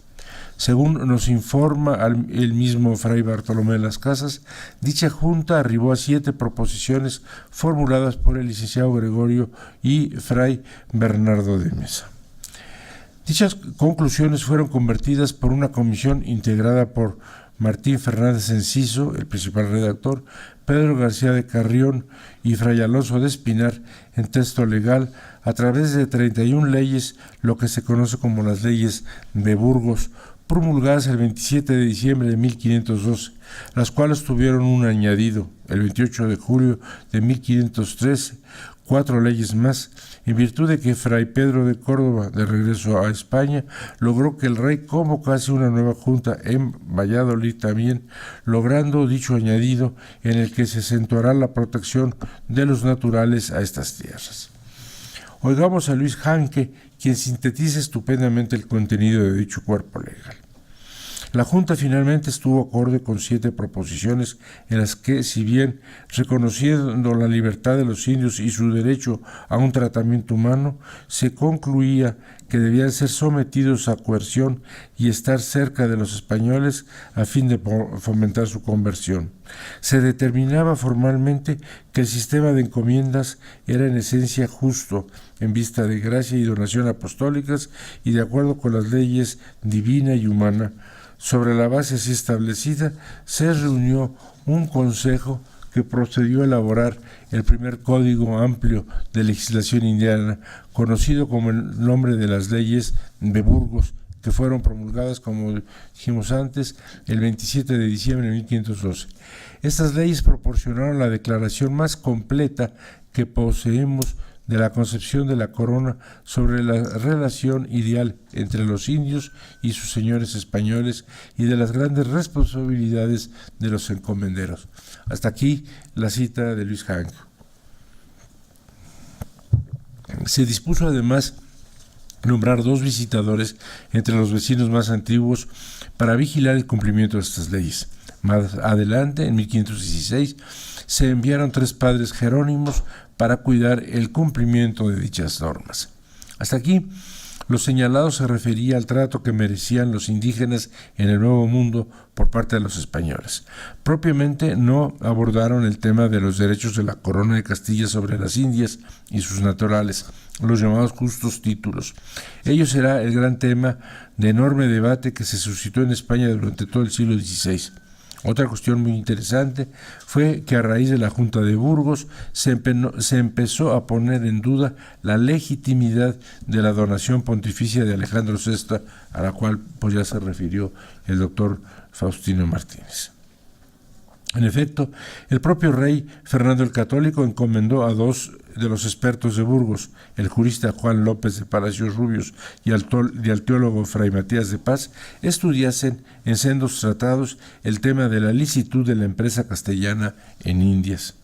Según nos informa el mismo Fray Bartolomé de las Casas, dicha junta arribó a 7 proposiciones formuladas por el licenciado Gregorio y Fray Bernardo de Mesa. Dichas conclusiones fueron convertidas por una comisión integrada por Martín Fernández Enciso, el principal redactor, Pedro García de Carrión y Fray Alonso de Espinar, en texto legal a través de 31 leyes, lo que se conoce como las leyes de Burgos, promulgadas el 27 de diciembre de 1512, las cuales tuvieron un añadido, el 28 de julio de 1513, 4 leyes más, en virtud de que Fray Pedro de Córdoba, de regreso a España, logró que el rey convocase una nueva junta en Valladolid también, logrando dicho añadido en el que se acentuará la protección de los naturales a estas tierras. Oigamos a Luis Hanke, quien sintetiza estupendamente el contenido de dicho cuerpo legal. La Junta finalmente estuvo acorde con 7 proposiciones en las que, si bien reconociendo la libertad de los indios y su derecho a un tratamiento humano, se concluía que debían ser sometidos a coerción y estar cerca de los españoles a fin de fomentar su conversión. Se determinaba formalmente que el sistema de encomiendas era en esencia justo, en vista de gracia y donación apostólicas y de acuerdo con las leyes divina y humana. Sobre la base así establecida, se reunió un consejo que procedió a elaborar el primer código amplio de legislación indiana, conocido como el nombre de las leyes de Burgos, que fueron promulgadas, como dijimos antes, el 27 de diciembre de 1512. Estas leyes proporcionaron la declaración más completa que poseemos de la concepción de la corona sobre la relación ideal entre los indios y sus señores españoles y de las grandes responsabilidades de los encomenderos. Hasta aquí la cita de Luis Hanke. Se dispuso además nombrar 2 visitadores entre los vecinos más antiguos para vigilar el cumplimiento de estas leyes. Más adelante, en 1516, se enviaron 3 padres jerónimos para cuidar el cumplimiento de dichas normas. Hasta aquí, lo señalado se refería al trato que merecían los indígenas en el Nuevo Mundo por parte de los españoles. Propiamente no abordaron el tema de los derechos de la corona de Castilla sobre las Indias y sus naturales, los llamados justos títulos. Ello será el gran tema de enorme debate que se suscitó en España durante todo el siglo XVI. Otra cuestión muy interesante fue que a raíz de la Junta de Burgos se empezó a poner en duda la legitimidad de la donación pontificia de Alejandro VI, a la cual pues ya se refirió el doctor Faustino Martínez. En efecto, el propio rey Fernando el Católico encomendó a 2 de los expertos de Burgos, el jurista Juan López de Palacios Rubios y al teólogo Fray Matías de Paz, estudiasen en sendos tratados el tema de la licitud de la empresa castellana en Indias.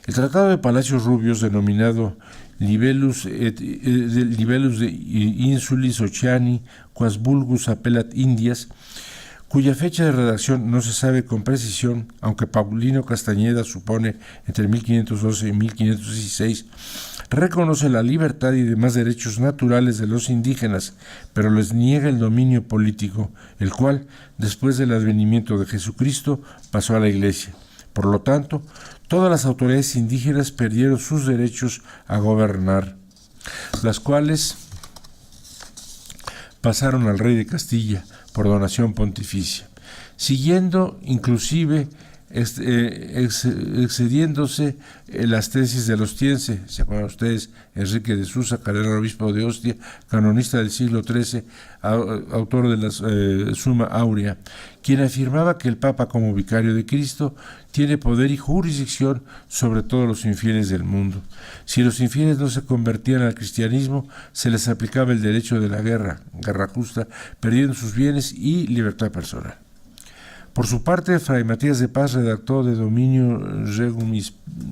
El tratado de Palacios Rubios, denominado Libellus de Insulis Oceani, quas vulgus appellat Indias, cuya fecha de redacción no se sabe con precisión, aunque Paulino Castañeda supone entre 1512 y 1516, reconoce la libertad y demás derechos naturales de los indígenas, pero les niega el dominio político, el cual, después del advenimiento de Jesucristo, pasó a la Iglesia. Por lo tanto, todas las autoridades indígenas perdieron sus derechos a gobernar, las cuales pasaron al rey de Castilla por donación pontificia, siguiendo inclusive excediéndose las tesis de los Tiense. ¿Se acuerdan ustedes? Enrique de Susa, cardenal obispo de Ostia, canonista del siglo XIII, autor de la Summa Aurea, quien afirmaba que el Papa, como vicario de Cristo, tiene poder y jurisdicción sobre todos los infieles del mundo. Si los infieles no se convertían al cristianismo, se les aplicaba el derecho de la guerra justa, perdiendo sus bienes y libertad personal. Por su parte, Fray Matías de Paz redactó De Dominio Regum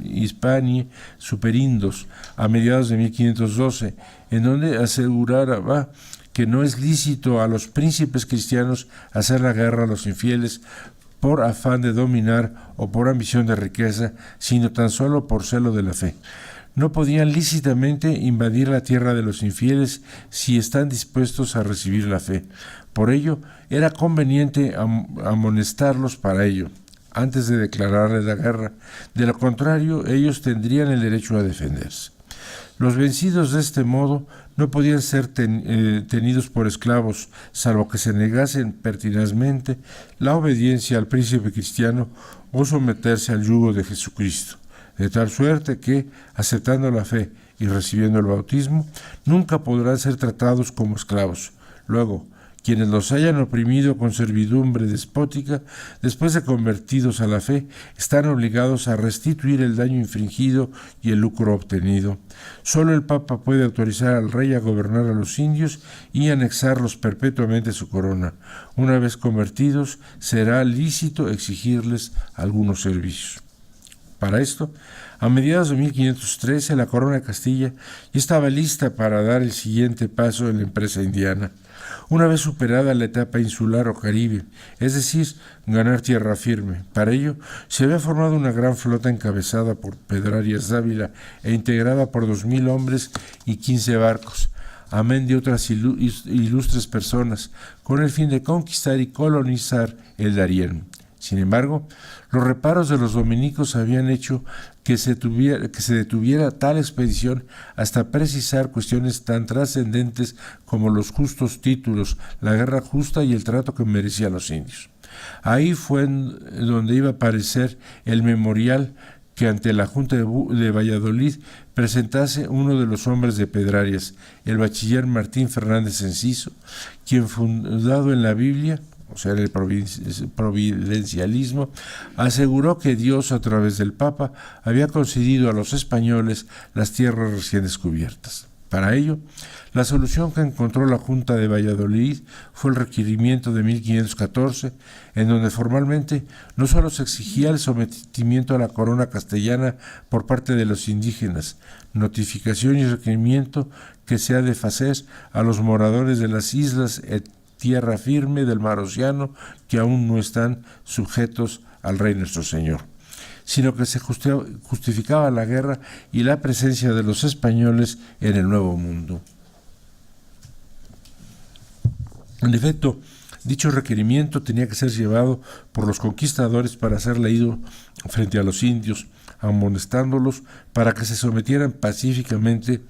Hispaniae Superindos a mediados de 1512, en donde aseguraba que no es lícito a los príncipes cristianos hacer la guerra a los infieles por afán de dominar o por ambición de riqueza, sino tan solo por celo de la fe. No podían lícitamente invadir la tierra de los infieles si están dispuestos a recibir la fe. Por ello, era conveniente amonestarlos para ello, antes de declararles la guerra. De lo contrario, ellos tendrían el derecho a defenderse. Los vencidos de este modo no podían ser tenidos por esclavos, salvo que se negasen pertinazmente la obediencia al príncipe cristiano o someterse al yugo de Jesucristo, de tal suerte que, aceptando la fe y recibiendo el bautismo, nunca podrán ser tratados como esclavos. Luego, quienes los hayan oprimido con servidumbre despótica, después de convertidos a la fe, están obligados a restituir el daño infringido y el lucro obtenido. Solo el Papa puede autorizar al rey a gobernar a los indios y anexarlos perpetuamente a su corona. Una vez convertidos, será lícito exigirles algunos servicios. Para esto, a mediados de 1513, la corona de Castilla ya estaba lista para dar el siguiente paso en la empresa indiana. Una vez superada la etapa insular o caribe, es decir, ganar tierra firme. Para ello, se había formado una gran flota encabezada por Pedrarias Dávila e integrada por 2,000 hombres y 15 barcos, amén de otras ilustres personas, con el fin de conquistar y colonizar el Darién. Sin embargo, los reparos de los dominicos habían hecho que se detuviera tal expedición hasta precisar cuestiones tan trascendentes como los justos títulos, la guerra justa y el trato que merecían los indios. Ahí fue donde iba a aparecer el memorial que ante la Junta de Valladolid presentase uno de los hombres de Pedrarias, el bachiller Martín Fernández Enciso, quien, fundado en la Biblia, o sea, el providencialismo, aseguró que Dios, a través del Papa, había concedido a los españoles las tierras recién descubiertas. Para ello, la solución que encontró la Junta de Valladolid fue el requerimiento de 1514, en donde formalmente no solo se exigía el sometimiento a la corona castellana por parte de los indígenas, notificación y requerimiento que se ha de hacer a los moradores de las islas tierra firme del mar Océano que aún no están sujetos al Rey nuestro Señor, sino que se justificaba la guerra y la presencia de los españoles en el Nuevo Mundo. En efecto, dicho requerimiento tenía que ser llevado por los conquistadores para ser leído frente a los indios, amonestándolos para que se sometieran pacíficamente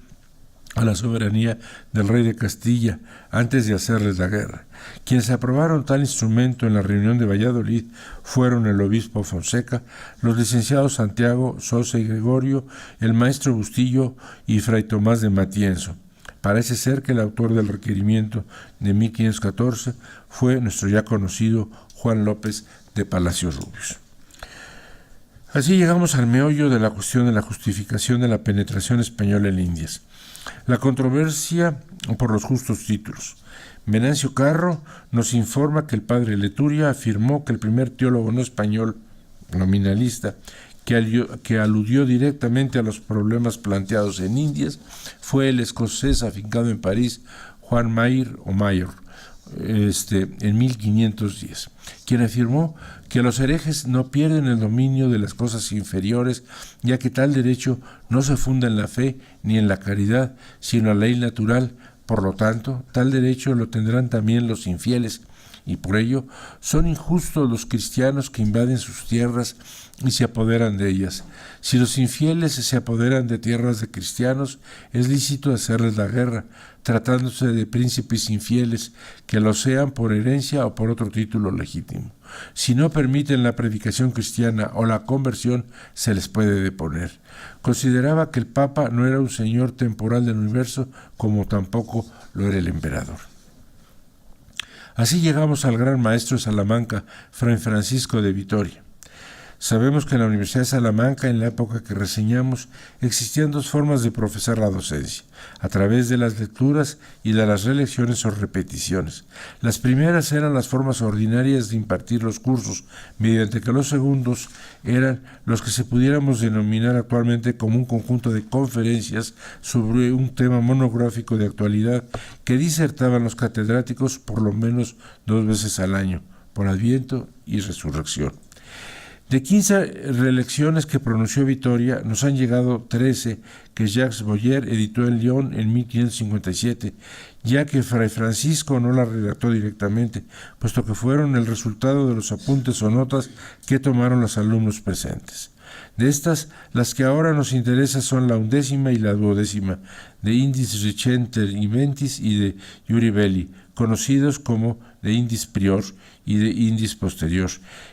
a la soberanía del rey de Castilla antes de hacerles la guerra. Quienes aprobaron tal instrumento en la reunión de Valladolid fueron el obispo Fonseca, los licenciados Santiago, Sosa y Gregorio, el maestro Bustillo y fray Tomás de Matienzo. Parece ser que el autor del requerimiento de 1514 fue nuestro ya conocido Juan López de Palacios Rubios. Así llegamos al meollo de la cuestión de la justificación de la penetración española en Indias. La controversia por los justos títulos. Venancio Carro nos informa que el padre Leturia afirmó que el primer teólogo no español, nominalista, que aludió directamente a los problemas planteados en Indias, fue el escocés afincado en París, Juan Mayer o Mayor, en 1510, quien afirmó que los herejes no pierden el dominio de las cosas inferiores, ya que tal derecho no se funda en la fe ni en la caridad, sino en la ley natural. Por lo tanto, tal derecho lo tendrán también los infieles, y por ello son injustos los cristianos que invaden sus tierras y se apoderan de ellas. Si los infieles se apoderan de tierras de cristianos, es lícito hacerles la guerra, tratándose de príncipes infieles, que lo sean por herencia o por otro título legítimo. Si no permiten la predicación cristiana o la conversión, se les puede deponer. Consideraba que el Papa no era un señor temporal del universo, como tampoco lo era el emperador. Así llegamos al gran maestro de Salamanca, Fray Francisco de Vitoria. Sabemos que en la Universidad de Salamanca, en la época que reseñamos, existían dos formas de profesar la docencia, a través de las lecturas y de las relecciones o repeticiones. Las primeras eran las formas ordinarias de impartir los cursos, mediante que los segundos eran los que se pudiéramos denominar actualmente como un conjunto de conferencias sobre un tema monográfico de actualidad que disertaban los catedráticos por lo menos 2 veces al año, por Adviento y Resurrección. De 15 reelecciones que pronunció Vitoria, nos han llegado 13 que Jacques Boyer editó en Lyon en 1557, ya que Fray Francisco no las redactó directamente, puesto que fueron el resultado de los apuntes o notas que tomaron los alumnos presentes. De estas, las que ahora nos interesan son la 11ª y la 12ª, de Indis Recenter Inventis y de Iuri Belli, conocidos como de Indis Prior y de Indis Posterior.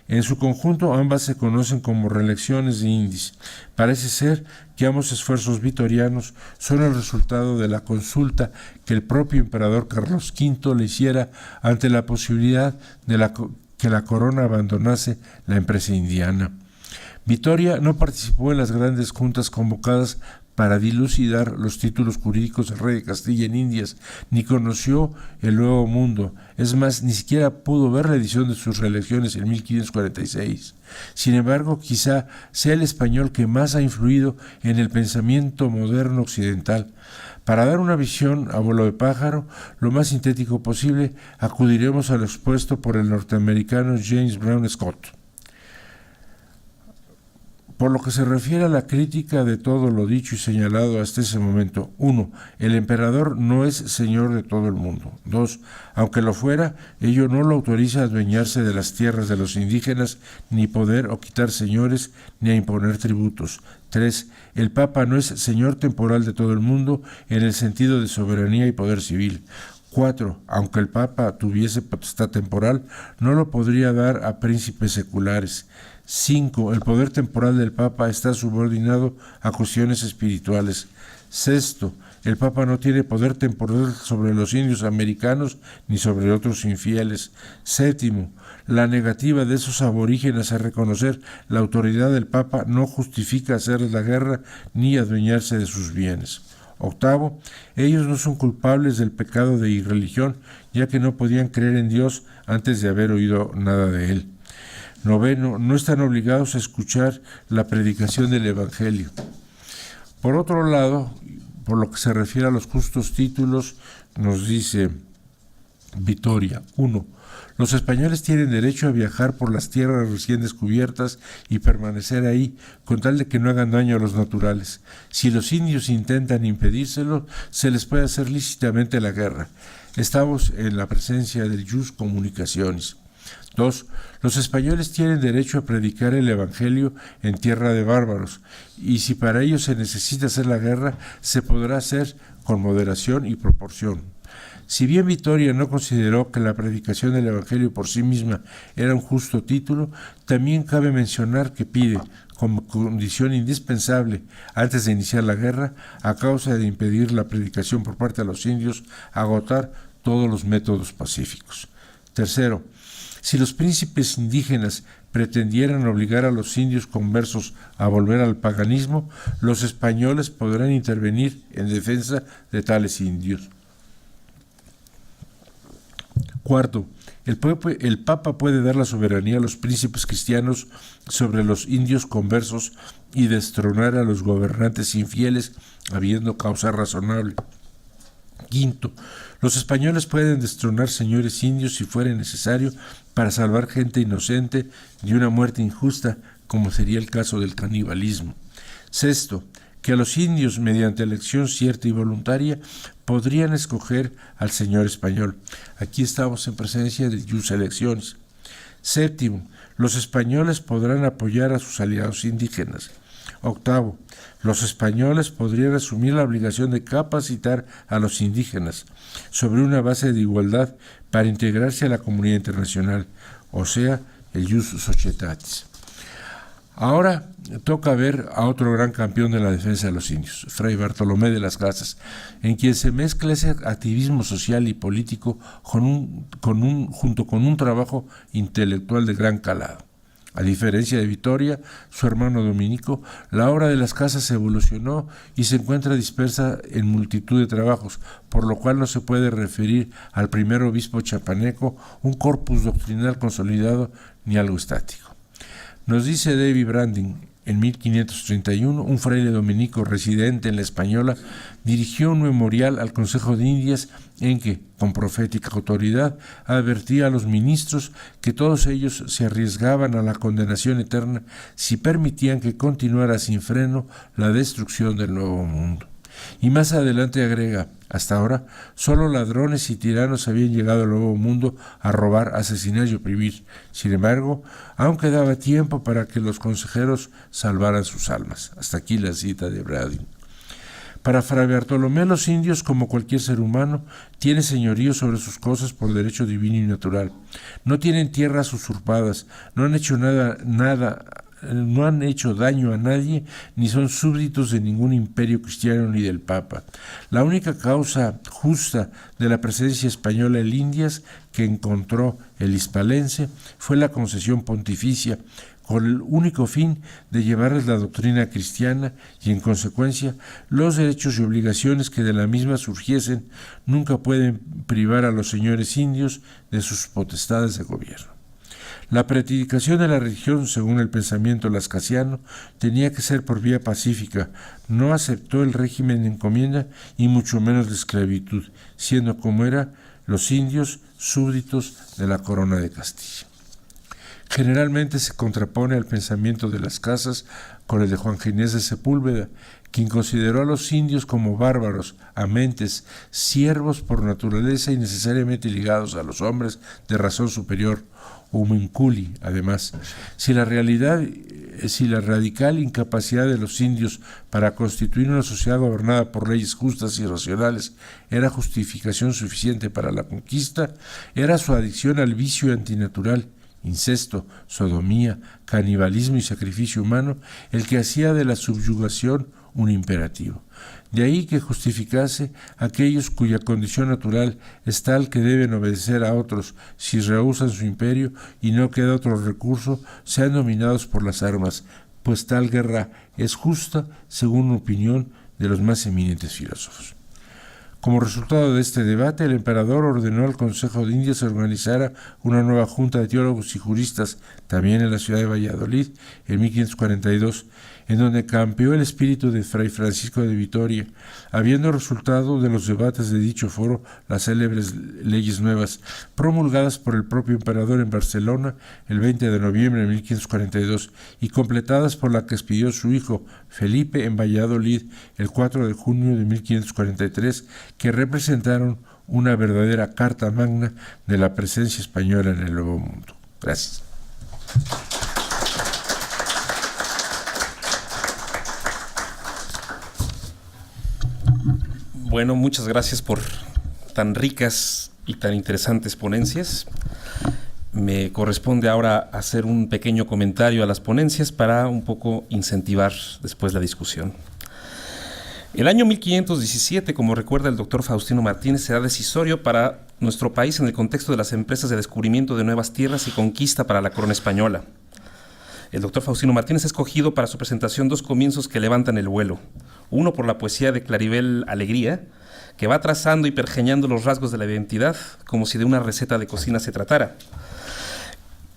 En su conjunto, ambas se conocen como reelecciones de Indis. Parece ser que ambos esfuerzos vitorianos son el resultado de la consulta que el propio emperador Carlos V le hiciera ante la posibilidad de que la corona abandonase la empresa indiana. Vitoria no participó en las grandes juntas convocadas para dilucidar los títulos jurídicos del rey de Castilla en Indias, ni conoció el Nuevo Mundo. Es más, ni siquiera pudo ver la edición de sus reelecciones en 1546. Sin embargo, quizá sea el español que más ha influido en el pensamiento moderno occidental. Para dar una visión a vuelo de pájaro, lo más sintético posible, acudiremos al expuesto por el norteamericano James Brown Scott. Por lo que se refiere a la crítica de todo lo dicho y señalado hasta ese momento: 1. El emperador no es señor de todo el mundo. 2. Aunque lo fuera, ello no lo autoriza a adueñarse de las tierras de los indígenas, ni poder o quitar señores, ni a imponer tributos. 3. El Papa no es señor temporal de todo el mundo en el sentido de soberanía y poder civil. 4. Aunque el Papa tuviese potestad temporal, no lo podría dar a príncipes seculares. 5. El poder temporal del Papa está subordinado a cuestiones espirituales. 6. El Papa no tiene poder temporal sobre los indios americanos ni sobre otros infieles. 7. La negativa de esos aborígenes a reconocer la autoridad del Papa no justifica hacerles la guerra ni adueñarse de sus bienes. 8. Ellos no son culpables del pecado de irreligión, ya que no podían creer en Dios antes de haber oído nada de él. 9. No están obligados a escuchar la predicación del Evangelio. Por otro lado, por lo que se refiere a los justos títulos, nos dice Vitoria: 1. Los españoles tienen derecho a viajar por las tierras recién descubiertas y permanecer ahí, con tal de que no hagan daño a los naturales. Si los indios intentan impedírselo, se les puede hacer lícitamente la guerra. Estamos en la presencia del jus comunicationis. 2. Los españoles tienen derecho a predicar el Evangelio en tierra de bárbaros, y si para ello se necesita hacer la guerra, se podrá hacer con moderación y proporción. Si bien Vitoria no consideró que la predicación del Evangelio por sí misma era un justo título, también cabe mencionar que pide, como condición indispensable antes de iniciar la guerra, a causa de impedir la predicación por parte de los indios, agotar todos los métodos pacíficos. 3. Si los príncipes indígenas pretendieran obligar a los indios conversos a volver al paganismo, los españoles podrán intervenir en defensa de tales indios. 4. El Papa puede dar la soberanía a los príncipes cristianos sobre los indios conversos y destronar a los gobernantes infieles, habiendo causa razonable. Quinto, los españoles pueden destronar señores indios si fuera necesario para salvar gente inocente de una muerte injusta, como sería el caso del canibalismo. Sexto, que a los indios, mediante elección cierta y voluntaria, podrían escoger al señor español. Aquí estamos en presencia de jus elecciones. Séptimo, los españoles podrán apoyar a sus aliados indígenas. Octavo, los españoles podrían asumir la obligación de capacitar a los indígenas sobre una base de igualdad para integrarse a la comunidad internacional, o sea, el jus societatis. Ahora toca ver a otro gran campeón de la defensa de los indios, Fray Bartolomé de las Casas, en quien se mezcla ese activismo social y político junto con un trabajo intelectual de gran calado. A diferencia de Vitoria, su hermano Dominico, la obra de las Casas evolucionó y se encuentra dispersa en multitud de trabajos, por lo cual no se puede referir al primer obispo chapaneco un corpus doctrinal consolidado ni algo estático. Nos dice David Branding, en 1531, un fraile dominico residente en la Española dirigió un memorial al Consejo de Indias en que, con profética autoridad, advertía a los ministros que todos ellos se arriesgaban a la condenación eterna si permitían que continuara sin freno la destrucción del Nuevo Mundo. Y más adelante agrega, hasta ahora, solo ladrones y tiranos habían llegado al Nuevo Mundo a robar, asesinar y oprimir. Sin embargo, aún quedaba tiempo para que los consejeros salvaran sus almas. Hasta aquí la cita de Branding. Para Fray Bartolomé, los indios, como cualquier ser humano, tienen señorío sobre sus cosas por derecho divino y natural. No tienen tierras usurpadas, no han hecho no han hecho daño a nadie, ni son súbditos de ningún imperio cristiano ni del Papa. La única causa justa de la presencia española en Indias que encontró el hispalense fue la concesión pontificia, con el único fin de llevarles la doctrina cristiana y, en consecuencia, los derechos y obligaciones que de la misma surgiesen nunca pueden privar a los señores indios de sus potestades de gobierno. La predicación de la religión, según el pensamiento lascasiano, tenía que ser por vía pacífica. No aceptó el régimen de encomienda y mucho menos de esclavitud, siendo como era los indios súbditos de la corona de Castilla. Generalmente se contrapone al pensamiento de las Casas con el de Juan Ginés de Sepúlveda, quien consideró a los indios como bárbaros, amentes, siervos por naturaleza y necesariamente ligados a los hombres de razón superior, homunculi, además. Si la radical incapacidad de los indios para constituir una sociedad gobernada por leyes justas y racionales era justificación suficiente para la conquista, era su adicción al vicio antinatural, incesto, sodomía, canibalismo y sacrificio humano, el que hacía de la subyugación un imperativo. De ahí que justificase aquellos cuya condición natural es tal que deben obedecer a otros si rehúsan su imperio y no queda otro recurso, sean dominados por las armas, pues tal guerra es justa según la opinión de los más eminentes filósofos. Como resultado de este debate, el emperador ordenó al Consejo de Indias que organizara una nueva junta de teólogos y juristas, también en la ciudad de Valladolid, en 1542, en donde campeó el espíritu de Fray Francisco de Vitoria, habiendo resultado de los debates de dicho foro las célebres leyes nuevas, promulgadas por el propio emperador en Barcelona el 20 de noviembre de 1542 y completadas por la que expidió su hijo Felipe en Valladolid el 4 de junio de 1543, que representaron una verdadera carta magna de la presencia española en el Nuevo Mundo. Gracias. Bueno, muchas gracias por tan ricas y tan interesantes ponencias. Me corresponde ahora hacer un pequeño comentario a las ponencias para un poco incentivar después la discusión. El año 1517, como recuerda el doctor Faustino Martínez, será decisorio para nuestro país en el contexto de las empresas de descubrimiento de nuevas tierras y conquista para la corona española. El doctor Faustino Martínez ha escogido para su presentación dos comienzos que levantan el vuelo. Uno por la poesía de Claribel Alegría, que va trazando y pergeñando los rasgos de la identidad, como si de una receta de cocina se tratara.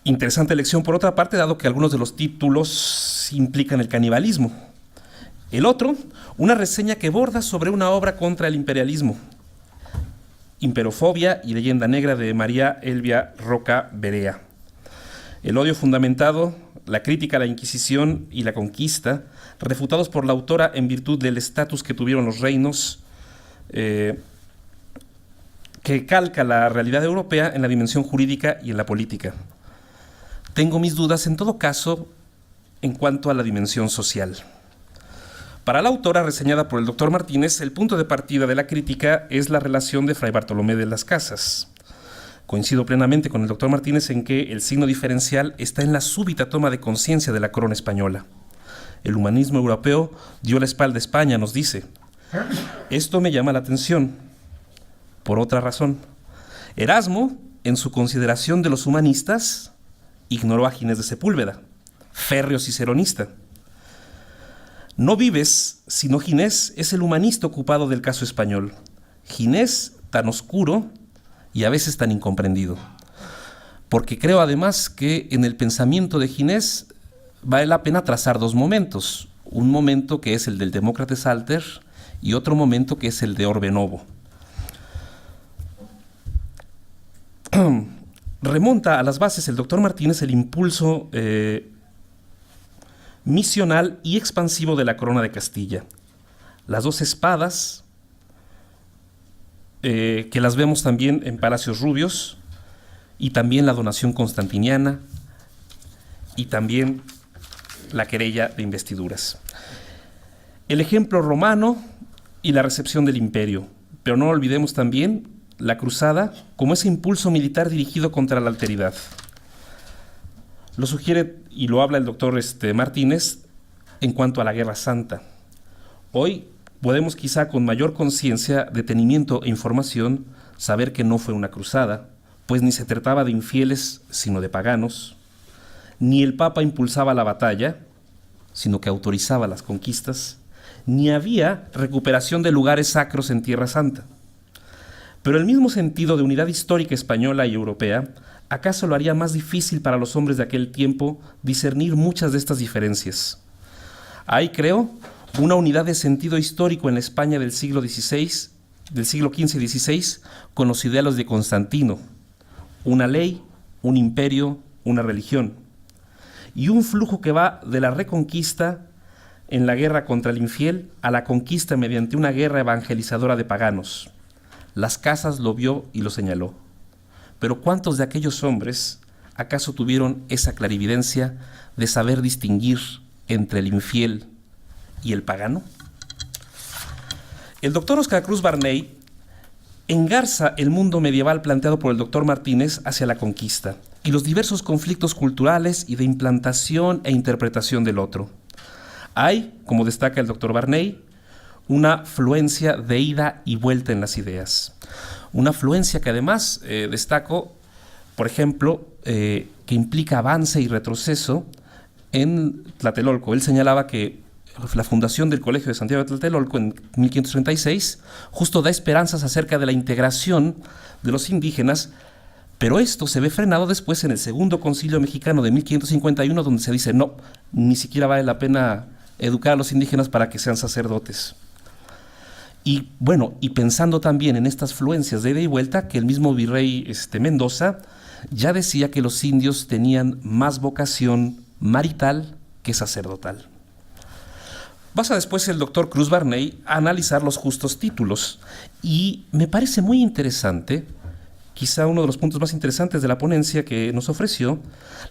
Interesante elección, por otra parte, dado que algunos de los títulos implican el canibalismo. El otro, una reseña que borda sobre una obra contra el imperialismo. Imperofobia y Leyenda Negra de María Elvia Roca Berea. El odio fundamentado, la crítica a la Inquisición y la conquista, refutados por la autora en virtud del estatus que tuvieron los reinos, que calca la realidad europea en la dimensión jurídica y en la política. Tengo mis dudas, en todo caso, en cuanto a la dimensión social. Para la autora, reseñada por el doctor Martínez, el punto de partida de la crítica es la relación de Fray Bartolomé de las Casas. Coincido plenamente con el doctor Martínez en que el signo diferencial está en la súbita toma de conciencia de la corona española. El humanismo europeo dio la espalda a España, nos dice. Esto me llama la atención, por otra razón. Erasmo, en su consideración de los humanistas, ignoró a Ginés de Sepúlveda, férreo ciceronista. No Vives, sino Ginés, es el humanista ocupado del caso español. Ginés, tan oscuro y a veces tan incomprendido. Porque creo además que en el pensamiento de Ginés vale la pena trazar dos momentos. Un momento que es el del Demócrates Alter y otro momento que es el de Orbe Novo. Remonta a las bases el doctor Martínez el impulso misional y expansivo de la corona de Castilla. Las dos espadas, que las vemos también en Palacios Rubios, y también la donación constantiniana, y también la querella de investiduras. El ejemplo romano y la recepción del imperio, pero no olvidemos también la cruzada como ese impulso militar dirigido contra la alteridad. Lo sugiere y lo habla el doctor Martínez en cuanto a la Guerra Santa. Hoy podemos quizá con mayor conciencia, detenimiento e información saber que no fue una cruzada, pues ni se trataba de infieles sino de paganos, ni el Papa impulsaba la batalla, sino que autorizaba las conquistas, ni había recuperación de lugares sacros en Tierra Santa. Pero el mismo sentido de unidad histórica española y europea ¿acaso lo haría más difícil para los hombres de aquel tiempo discernir muchas de estas diferencias? Hay, creo, una unidad de sentido histórico en la España del siglo XVI, del siglo XV y XVI, con los ideales de Constantino. Una ley, un imperio, una religión. Y un flujo que va de la reconquista en la guerra contra el infiel a la conquista mediante una guerra evangelizadora de paganos. Las Casas lo vio y lo señaló. Pero ¿cuántos de aquellos hombres acaso tuvieron esa clarividencia de saber distinguir entre el infiel y el pagano? El doctor Óscar Cruz Barney engarza el mundo medieval planteado por el doctor Martínez hacia la conquista y los diversos conflictos culturales y de implantación e interpretación del otro. Hay, como destaca el doctor Barney, una fluencia de ida y vuelta en las ideas. Una fluencia que además destaco, por ejemplo, que implica avance y retroceso en Tlatelolco. Él señalaba que la fundación del Colegio de Santiago de Tlatelolco en 1536 justo da esperanzas acerca de la integración de los indígenas, pero esto se ve frenado después en el Segundo Concilio Mexicano de 1551, donde se dice no, ni siquiera vale la pena educar a los indígenas para que sean sacerdotes. Y bueno, y pensando también en estas fluencias de ida y vuelta, que el mismo virrey Mendoza ya decía que los indios tenían más vocación marital que sacerdotal. Pasa después el doctor Cruz Barney a analizar los justos títulos, y me parece muy interesante, quizá uno de los puntos más interesantes de la ponencia que nos ofreció,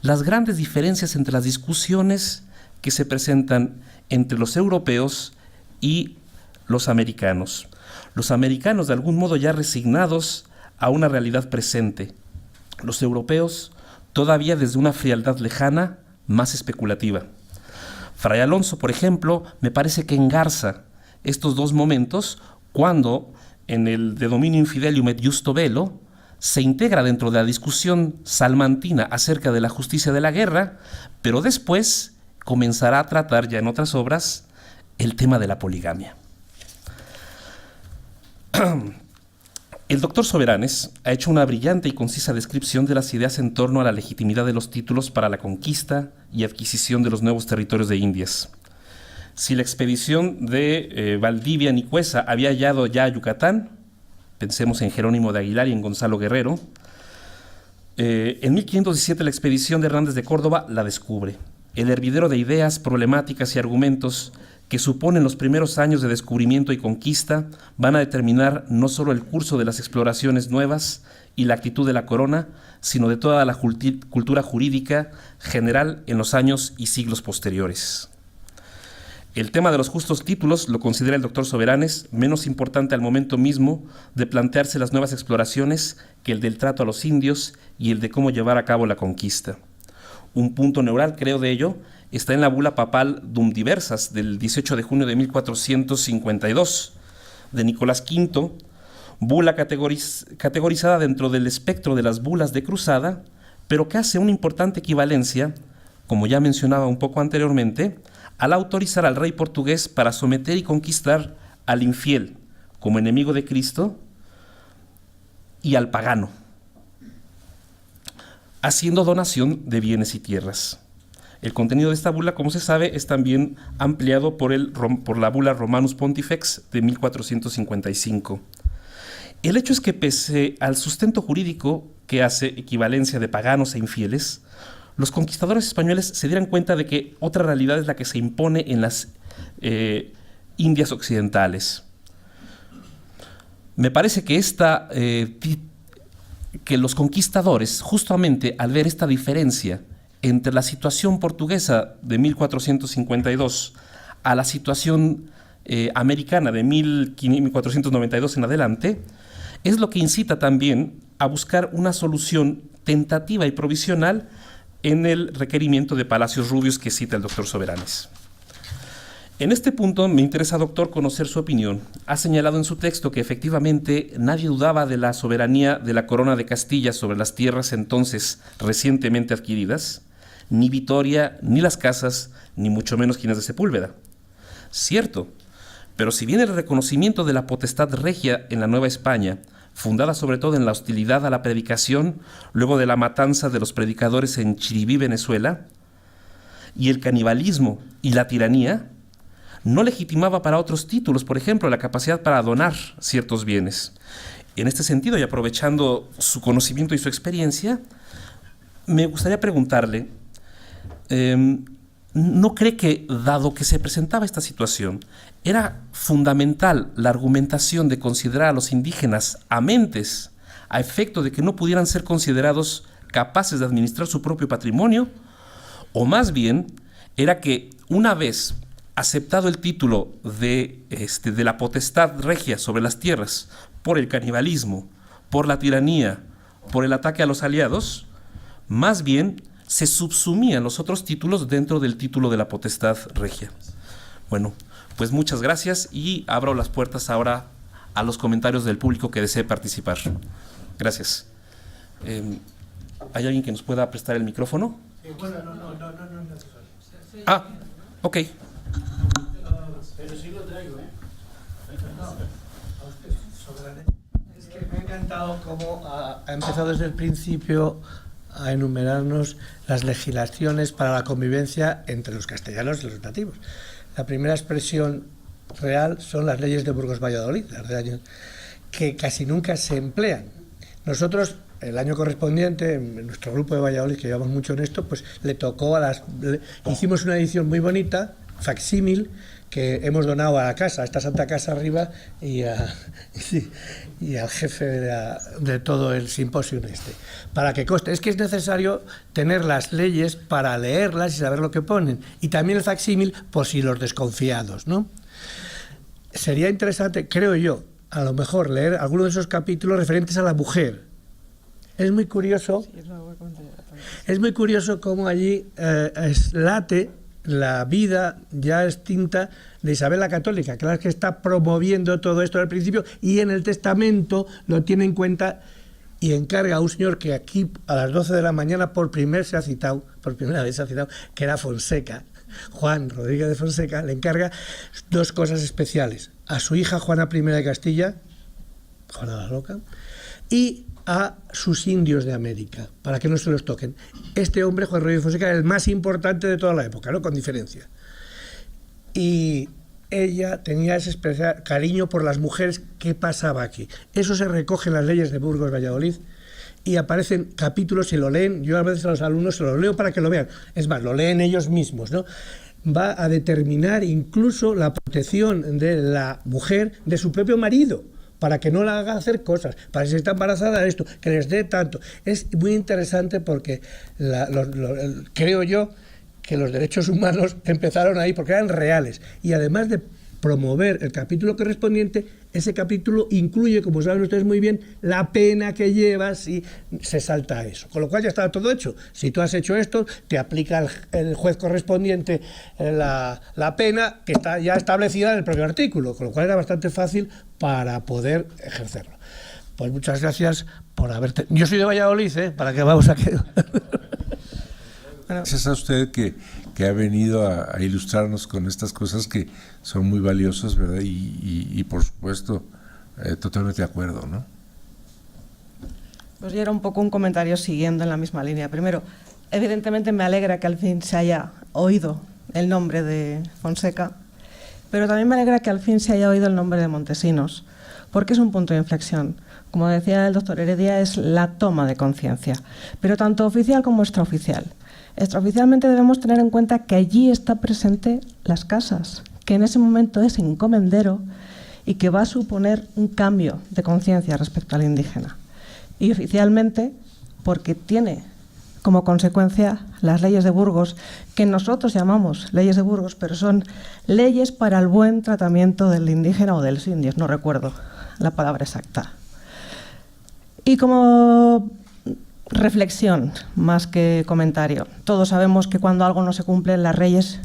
las grandes diferencias entre las discusiones que se presentan entre los europeos y los americanos. Los americanos de algún modo ya resignados a una realidad presente. Los europeos todavía desde una frialdad lejana, más especulativa. Fray Alonso, por ejemplo, me parece que engarza estos dos momentos cuando en el De Dominio Infidelium et Justo Bello se integra dentro de la discusión salmantina acerca de la justicia de la guerra, pero después comenzará a tratar ya en otras obras el tema de la poligamia. El doctor Soberanes ha hecho una brillante y concisa descripción de las ideas en torno a la legitimidad de los títulos para la conquista y adquisición de los nuevos territorios de Indias. Si la expedición de Valdivia Nicuesa había hallado ya Yucatán, Pensemos en Jerónimo de Aguilar y en Gonzalo Guerrero. En 1517 la expedición de Hernández de Córdoba la descubre. El hervidero de ideas, problemáticas y argumentos que suponen los primeros años de descubrimiento y conquista van a determinar no solo el curso de las exploraciones nuevas y la actitud de la corona, sino de toda la cultura jurídica general en los años y siglos posteriores. El tema de los justos títulos lo considera el doctor Soberanes menos importante al momento mismo de plantearse las nuevas exploraciones que el del trato a los indios y el de cómo llevar a cabo la conquista. Un punto neural, creo, de ello está en la bula papal Dum Diversas del 18 de junio de 1452 de Nicolás V, bula categorizada dentro del espectro de las bulas de cruzada, pero que hace una importante equivalencia, como ya mencionaba un poco anteriormente, al autorizar al rey portugués para someter y conquistar al infiel como enemigo de Cristo y al pagano, haciendo donación de bienes y tierras. El contenido de esta bula, como se sabe, es también ampliado por la bula Romanus Pontifex de 1455. El hecho es que pese al sustento jurídico que hace equivalencia de paganos e infieles, los conquistadores españoles se dieran cuenta de que otra realidad es la que se impone en las Indias occidentales. Me parece que que los conquistadores, justamente al ver esta diferencia entre la situación portuguesa de 1452 a la situación americana de 1492 en adelante, es lo que incita también a buscar una solución tentativa y provisional en el requerimiento de Palacios Rubios que cita el doctor Soberanes. En este punto me interesa, doctor, conocer su opinión. Ha señalado en su texto que efectivamente nadie dudaba de la soberanía de la corona de Castilla sobre las tierras entonces recientemente adquiridas, ni Vitoria, ni las casas, ni mucho menos Ginés de Sepúlveda. Cierto, pero si bien el reconocimiento de la potestad regia en la Nueva España, fundada sobre todo en la hostilidad a la predicación, luego de la matanza de los predicadores en Chiribí, Venezuela, y el canibalismo y la tiranía, no legitimaba para otros títulos, por ejemplo, la capacidad para donar ciertos bienes. En este sentido, y aprovechando su conocimiento y su experiencia, me gustaría preguntarle, ¿no cree que, dado que se presentaba esta situación, era fundamental la argumentación de considerar a los indígenas amentes a efecto de que no pudieran ser considerados capaces de administrar su propio patrimonio? O más bien, era que una vez aceptado el título de la potestad regia sobre las tierras por el canibalismo, por la tiranía, por el ataque a los aliados, más bien se subsumían los otros títulos dentro del título de la potestad regia. Bueno, pues muchas gracias y abro las puertas ahora a los comentarios del público que desee participar. Gracias. ¿Hay alguien que nos pueda prestar el micrófono? Bueno, no es necesario. Ah, ok. Pero sí lo traigo, ¿eh? No, a usted, Soberanes. Es que me ha encantado cómo ha empezado desde el principio a enumerarnos las legislaciones para la convivencia entre los castellanos y los nativos. La primera expresión real son las leyes de Burgos-Valladolid, que casi nunca se emplean. Nosotros, el año correspondiente, en nuestro grupo de Valladolid, que llevamos mucho en esto, pues le tocó hicimos una edición muy bonita, facsímil, que hemos donado a la casa, a esta Santa Casa arriba, y al jefe de todo el simposio para que conste. Es que es necesario tener las leyes para leerlas y saber lo que ponen, y también el facsímil por si los desconfiados, ¿no? Sería interesante, creo yo, a lo mejor leer algunos de esos capítulos referentes a la mujer. Es muy curioso cómo allí late la vida ya extinta de Isabel la Católica, que es la que está promoviendo todo esto al principio, y en el testamento lo tiene en cuenta y encarga a un señor que aquí a las 12 de la mañana por primera vez se ha citado, que era Fonseca, Juan Rodríguez de Fonseca, le encarga dos cosas especiales: a su hija Juana I de Castilla, Juana la Loca, y a sus indios de América, para que no se los toquen. Este hombre, Juan Rodríguez de Fonseca, era el más importante de toda la época, ¿no? Con diferencia. Y ella tenía ese especial cariño por las mujeres. ¿Qué pasaba aquí? Eso se recoge en las leyes de Burgos, Valladolid, y aparecen capítulos y lo leen. Yo a veces a los alumnos se los leo para que lo vean. Es más, lo leen ellos mismos, ¿no? Va a determinar incluso la protección de la mujer de su propio marido, para que no la haga hacer cosas, para que si está embarazada esto, que les dé tanto. Es muy interesante porque creo yo que los derechos humanos empezaron ahí porque eran reales, y además de promover el capítulo correspondiente, ese capítulo incluye, como saben ustedes muy bien, la pena que lleva si se salta eso. Con lo cual ya está todo hecho. Si tú has hecho esto, te aplica el juez correspondiente la pena que está ya establecida en el propio artículo, con lo cual era bastante fácil para poder ejercerlo. Pues muchas gracias por haberte... Yo soy de Valladolid, para que vamos a que... Gracias a usted que ha venido a ilustrarnos con estas cosas que son muy valiosas, ¿verdad? Y por supuesto, totalmente de acuerdo, ¿no? Pues yo era un poco un comentario siguiendo en la misma línea. Primero, evidentemente me alegra que al fin se haya oído el nombre de Fonseca, pero también me alegra que al fin se haya oído el nombre de Montesinos, porque es un punto de inflexión. Como decía el doctor Heredia, es la toma de conciencia, pero tanto oficial como extraoficial. Extraoficialmente debemos tener en cuenta que allí está presente las casas, que en ese momento es encomendero y que va a suponer un cambio de conciencia respecto al indígena. Y oficialmente porque tiene como consecuencia las leyes de Burgos, que nosotros llamamos leyes de Burgos, pero son leyes para el buen tratamiento del indígena o de los indios, no recuerdo la palabra exacta. Y como reflexión, más que comentario, todos sabemos que cuando algo no se cumple, las leyes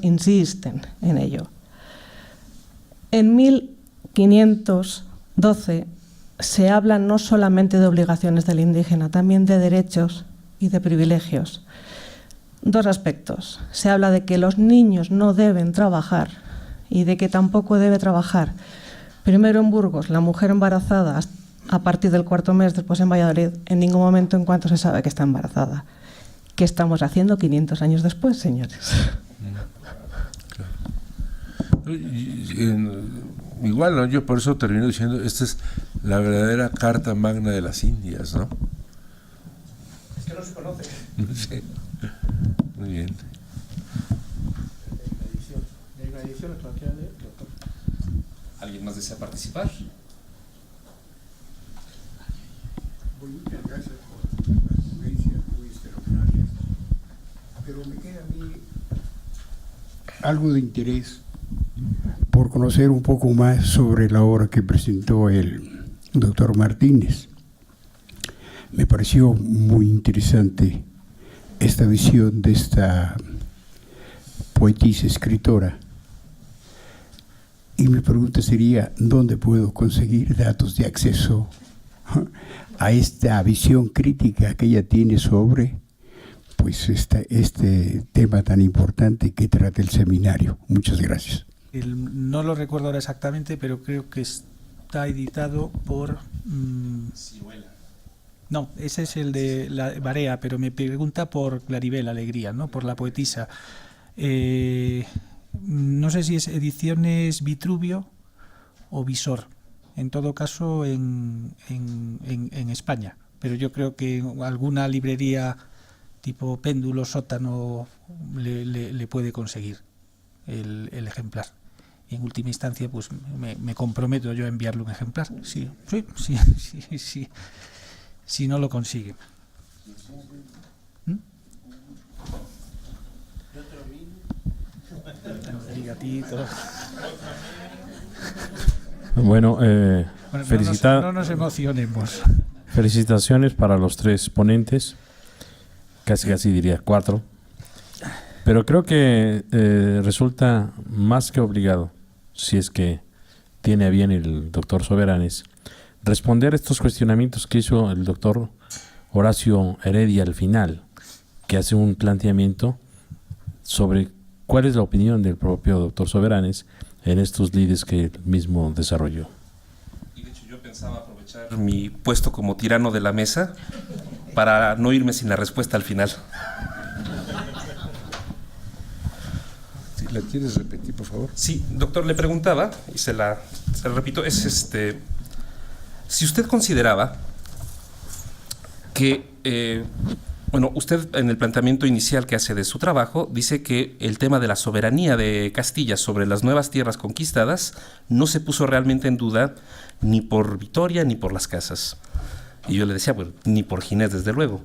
insisten en ello. En 1512 se habla no solamente de obligaciones del indígena, también de derechos y de privilegios. Dos aspectos. Se habla de que los niños no deben trabajar y de que tampoco debe trabajar, primero en Burgos, la mujer embarazada a partir del cuarto mes, después en Valladolid, en ningún momento en cuanto se sabe que está embarazada. ¿Qué estamos haciendo 500 años después, señores? Igual, ¿no? Yo por eso termino diciendo, esta es la verdadera Carta Magna de las Indias, ¿no? Es que no se conoce. Sí. Muy bien. Hay una edición extranjera de doctor. ¿Alguien más desea participar? Muchas gracias por las conferencias muy extraordinarias, pero me queda a mí algo de interés por conocer un poco más sobre la obra que presentó el doctor Martínez. Me pareció muy interesante esta visión de esta poetisa, escritora, y mi pregunta sería, ¿dónde puedo conseguir datos de acceso a esta visión crítica que ella tiene sobre pues este tema tan importante que trata el seminario? Muchas gracias. No lo recuerdo ahora exactamente, pero creo que está editado por... No, ese es el de la Barea, pero me pregunta por Claribel Alegría, ¿no? Por la poetisa. No sé si es Ediciones Vitruvio o Visor. En todo caso, en España. Pero yo creo que alguna librería tipo Péndulo, Sótano, le puede conseguir el ejemplar. Y en última instancia, pues me comprometo yo a enviarle un ejemplar. Sí, si no lo consigue. Bueno, no nos emocionemos. Felicitaciones para los tres ponentes, casi diría 4, pero creo que resulta más que obligado, si es que tiene a bien el doctor Soberanes, responder estos cuestionamientos que hizo el doctor Horacio Heredia al final, que hace un planteamiento sobre cuál es la opinión del propio doctor Soberanes en estos lides que él mismo desarrolló. Y de hecho yo pensaba aprovechar mi puesto como tirano de la mesa para no irme sin la respuesta al final. Sí. ¿La quieres repetir, por favor? Sí, doctor, le preguntaba, y se la repito, es si usted consideraba que, bueno, usted en el planteamiento inicial que hace de su trabajo dice que el tema de la soberanía de Castilla sobre las nuevas tierras conquistadas no se puso realmente en duda ni por Vitoria ni por Las Casas. Y yo le decía, bueno, ni por Ginés, desde luego.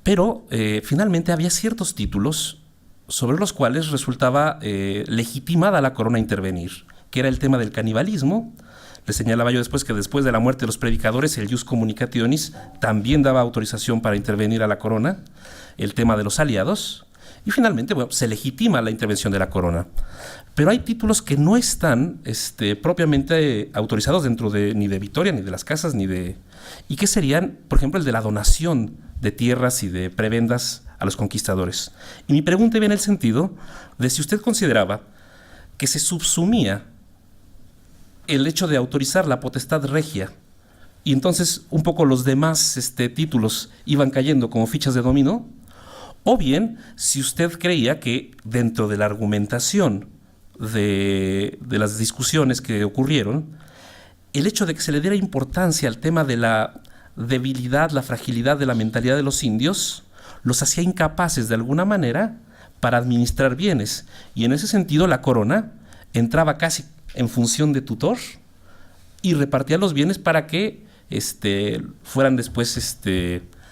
Pero finalmente había ciertos títulos sobre los cuales resultaba legitimada la corona a intervenir, que era el tema del canibalismo. Le señalaba yo después que después de la muerte de los predicadores, el Ius Communicationis también daba autorización para intervenir a la corona, el tema de los aliados, y finalmente, bueno, se legitima la intervención de la corona. Pero hay títulos que no están propiamente autorizados dentro ni de Vitoria, ni de Las Casas, y que serían, por ejemplo, el de la donación de tierras y de prebendas a los conquistadores. Y mi pregunta viene en el sentido de si usted consideraba que se subsumía el hecho de autorizar la potestad regia y entonces un poco los demás títulos iban cayendo como fichas de dominó, o bien si usted creía que dentro de la argumentación de las discusiones que ocurrieron, el hecho de que se le diera importancia al tema de la debilidad, la fragilidad de la mentalidad de los indios, los hacía incapaces de alguna manera para administrar bienes. Y en ese sentido la corona entraba casi en función de tutor y repartía los bienes para que fueran después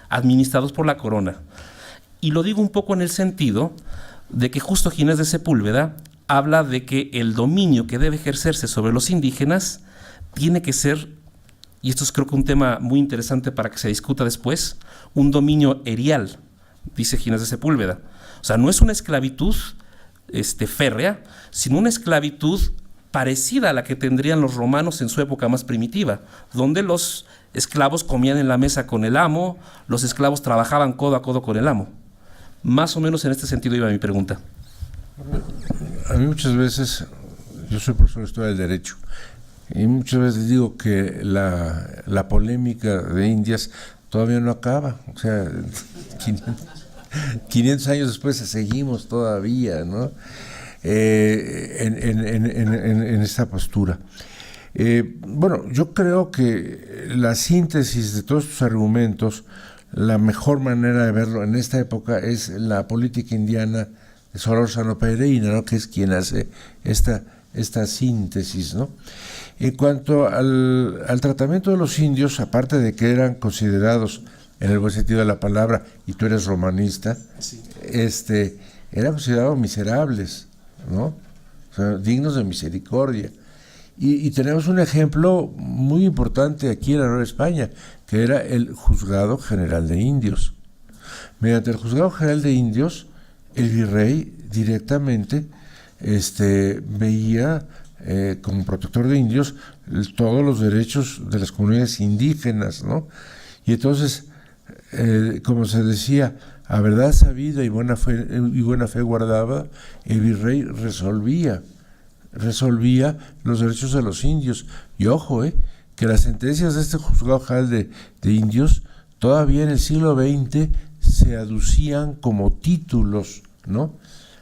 administrados por la corona. Y lo digo un poco en el sentido de que justo Ginés de Sepúlveda habla de que el dominio que debe ejercerse sobre los indígenas tiene que ser, y esto es creo que un tema muy interesante para que se discuta después, un dominio erial, dice Ginés de Sepúlveda. O sea, no es una esclavitud férrea, sino una esclavitud parecida a la que tendrían los romanos en su época más primitiva, donde los esclavos comían en la mesa con el amo, los esclavos trabajaban codo a codo con el amo. Más o menos en este sentido iba mi pregunta. A mí muchas veces, yo soy profesor de Historia del Derecho, y muchas veces digo que la polémica de Indias todavía no acaba. O sea, 500 años después seguimos todavía, ¿no? En esta postura. Bueno, yo creo que la síntesis de todos estos argumentos, la mejor manera de verlo en esta época es la política indiana de Solórzano Pereira, ¿no? Que es quien hace esta síntesis, ¿no? En cuanto al tratamiento de los indios, aparte de que eran considerados, en el buen sentido de la palabra, y tú eres romanista, sí, eran considerados miserables, ¿no? O sea, dignos de misericordia. Y tenemos un ejemplo muy importante aquí en la Nueva España, que era el Juzgado General de Indios. Mediante el Juzgado General de Indios, el virrey directamente veía como protector de indios todos los derechos de las comunidades indígenas, ¿no? Y entonces, como se decía, a verdad sabida y buena fe guardada, el virrey resolvía los derechos de los indios. Y ojo, que las sentencias de este Juzgado General de Indios todavía en el siglo XX se aducían como títulos, ¿no?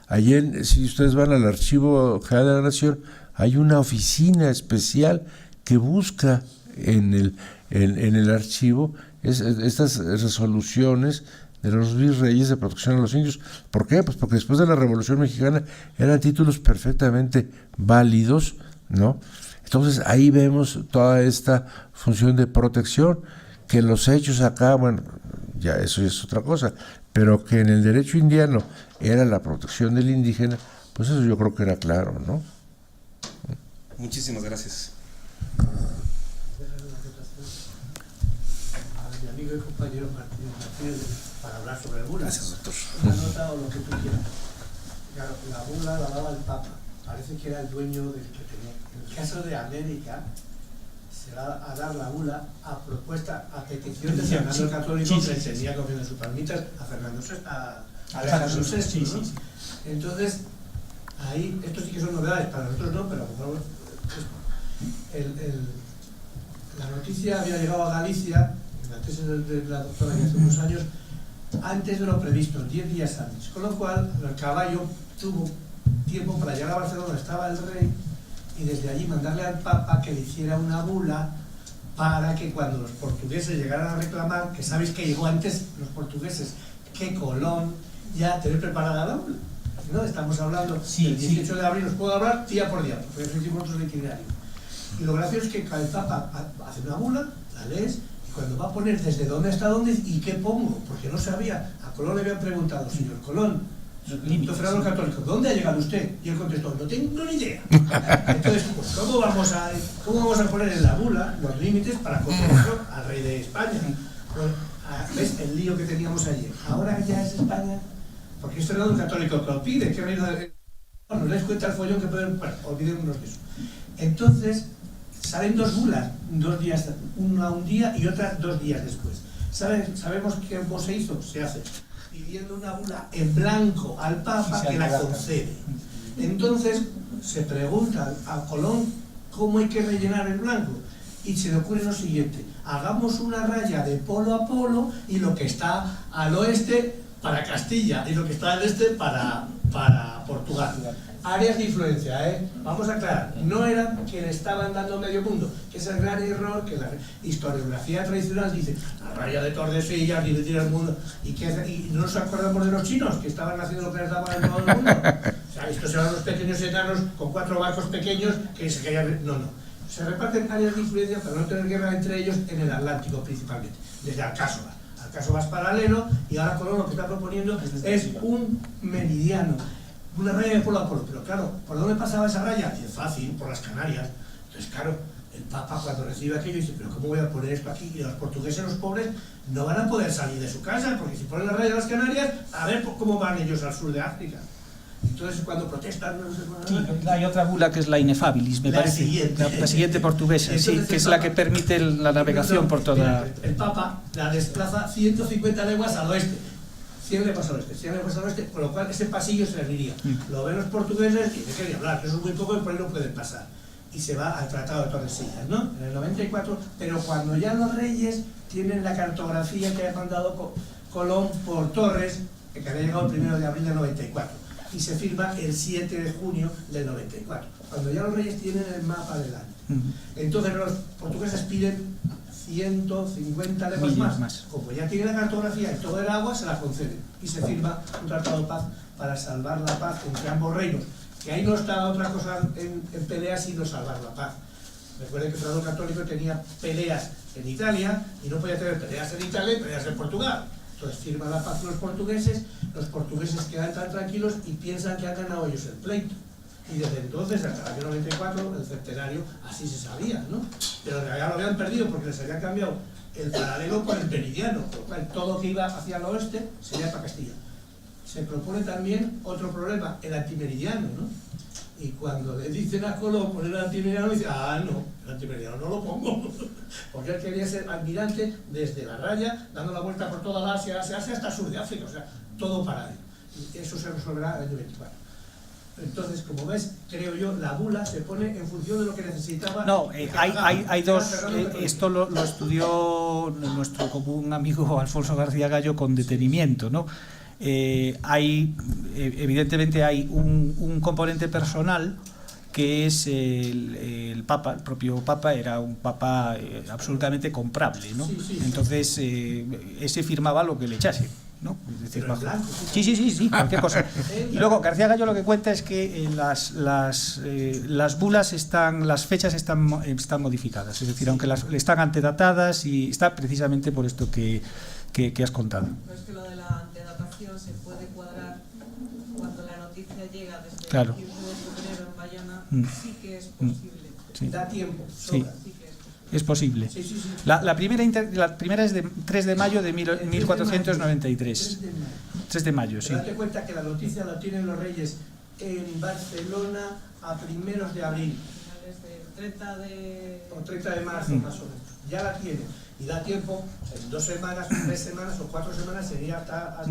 Allí, si ustedes van al Archivo General de la Nación, hay una oficina especial que busca en el archivo estas resoluciones de los virreyes de protección a los indios. ¿Por qué? Pues porque después de la Revolución Mexicana eran títulos perfectamente válidos, ¿no? Entonces ahí vemos toda esta función de protección, que en los hechos acá, bueno, ya eso es otra cosa, pero que en el derecho indiano era la protección del indígena, pues eso yo creo que era claro, ¿no? Muchísimas gracias. A mi amigo y compañero Martínez para hablar sobre la bula. Gracias, doctor. Ha notado lo que tú quieras. Claro, la bula la daba el Papa. Parece que era el dueño del que tenía. En el caso de América, se va a dar la bula a petición de Fernando el Católico, que tenía comiendo sus palmitas a Fernando a Alejandro VI. Sí, sí, sí. Entonces, ahí, esto sí que son novedades, para nosotros no, pero la noticia había llegado a Galicia, en la tesis de la doctora que hace unos años, antes de lo previsto, 10 días antes. Con lo cual, el caballo tuvo tiempo para llegar a Barcelona, donde estaba el rey, y desde allí mandarle al Papa que le hiciera una bula para que cuando los portugueses llegaran a reclamar, que sabéis que llegó antes los portugueses que Colón, ya tener preparada la bula. ¿No? Estamos hablando del 18 de abril, os puedo hablar día por día, porque eso hicimos nosotros el itinerario. Y lo gracioso es que el Papa hace una bula, la lees, y cuando va a poner desde dónde hasta dónde y qué pongo, porque no sabía, a Colón le habían preguntado, señor Colón, don Fernando el Católico, ¿dónde ha llegado usted? Y él contestó, no tengo ni idea. Entonces, pues, ¿cómo vamos a poner en la bula los límites para controlarlo al rey de España? Pues, ¿ves el lío que teníamos ayer? Ahora ya es España, porque es Fernando el Católico que lo pide, que reino de... Bueno, les cuenta el follón que pueden... Bueno, olvidémonos de eso. Entonces, salen dos bulas, 2 días, una un día y otra 2 días después. ¿Sabemos cómo se hizo? Se hace pidiendo una bula en blanco al Papa que la concede. Entonces se pregunta a Colón cómo hay que rellenar el blanco y se le ocurre lo siguiente: hagamos una raya de polo a polo y lo que está al oeste para Castilla y lo que está al este para Portugal. Áreas de influencia, ¿eh? Vamos a aclarar, no era que le estaban dando medio mundo, que es el gran error que la historiografía tradicional dice, la raya de Tordesillas, dividir el mundo, y no nos acordamos de los chinos, que estaban haciendo lo que les daba en todo el mundo. O sea, estos eran los pequeños enanos con 4 barcos pequeños que se querían... No. Se reparten áreas de influencia para no tener guerra entre ellos en el Atlántico principalmente, desde Alcásoba. Alcásoba es paralelo, y ahora Colón lo que está proponiendo es un meridiano. Una raya de polo a polo, pero claro, ¿por dónde pasaba esa raya? Es fácil, por las Canarias. Entonces, claro, el Papa cuando recibe aquello dice, pero ¿cómo voy a poner esto aquí? Y los portugueses, los pobres, no van a poder salir de su casa, porque si ponen la raya de las Canarias, a ver cómo van ellos al sur de África. Entonces, cuando protestan... Sí, hay otra bula que es la Inefabilis, me parece. La siguiente portuguesa, entonces, sí, que es la que permite la navegación por toda... El Papa la desplaza 150 leguas al oeste. 100 leguas al oeste, con lo cual ese pasillo se abriría. Lo ven los portugueses y de qué ni hablar, que eso es muy poco y por ahí no pueden pasar. Y se va al Tratado de Tordesillas, ¿no? En el 94, pero cuando ya los reyes tienen la cartografía que ha mandado Colón por Torres, que había llegado el 1 de abril del 94, y se firma el 7 de junio del 94, cuando ya los reyes tienen el mapa del año. Entonces los portugueses piden 150 leguas más. Como ya tiene la cartografía y todo el agua, se la conceden y se firma un tratado de paz para salvar la paz entre ambos reinos, que ahí no está otra cosa en pelea sino salvar la paz. Recuerden que Fernando el Católico tenía peleas en Italia y no podía tener peleas en Italia y peleas en Portugal. Entonces firma la paz los portugueses quedan tan tranquilos y piensan que han ganado ellos el pleito. Y desde entonces, hasta el año 94, el centenario, así se sabía, ¿no? Pero en realidad lo habían perdido porque les había cambiado el paralelo con el meridiano, por lo cual todo lo que iba hacia el oeste sería para Castilla. Se propone también otro problema, el antimeridiano, ¿no? Y cuando le dicen a Colón poner el antimeridiano, dice, no, el antimeridiano no lo pongo, porque él quería ser almirante desde la raya, dando la vuelta por toda la Asia hasta el sur de África, o sea, todo para él. Y eso se resolverá el año 24. Entonces, como ves, creo yo, la bula se pone en función de lo que necesitaba. No, hay dos. Esto lo estudió nuestro común amigo Alfonso García Gallo con detenimiento, ¿no? Evidentemente hay un componente personal que es el Papa, el propio Papa era un Papa absolutamente comprable, ¿no? Sí. Entonces, ese firmaba lo que le echase, ¿no? Es decir, sí, cualquier cosa. Y luego García Gallo lo que cuenta es que las bulas las fechas están modificadas, es decir, aunque están antedatadas, y está precisamente por esto que has contado. Pero es que lo de la antedatación se puede cuadrar cuando la noticia llega desde Claro. el 15 de febrero en Bayona, sí que es posible. Sí. Da tiempo, Sí. sobra. Sí que es posible. Es posible. Sí. La primera es de 3 de mayo de 1493. 3 de mayo, sí. Pero date cuenta que la noticia la tienen los reyes en Barcelona a primeros de abril. Finales del 30 o 30 de marzo más o menos. Ya la tienen. Y da tiempo, en 2 semanas, 3 semanas o 4 semanas sería hasta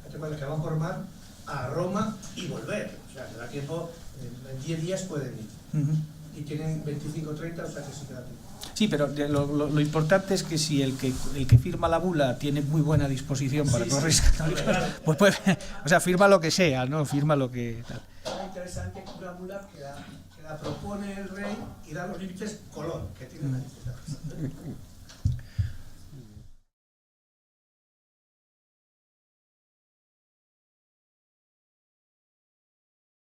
que van por mar a Roma y volver. O sea, que da tiempo, en 10 días pueden ir. Y tienen 25 o 30, o sea que sí que da tiempo. Sí, pero lo importante es que si el que firma la bula tiene muy buena disposición para los reyes católicos, pues puede, o sea, firma lo que sea, ¿no? Firma lo que tal. Es interesante que una bula que la propone el rey y da los límites Colón, que tiene una dificultad.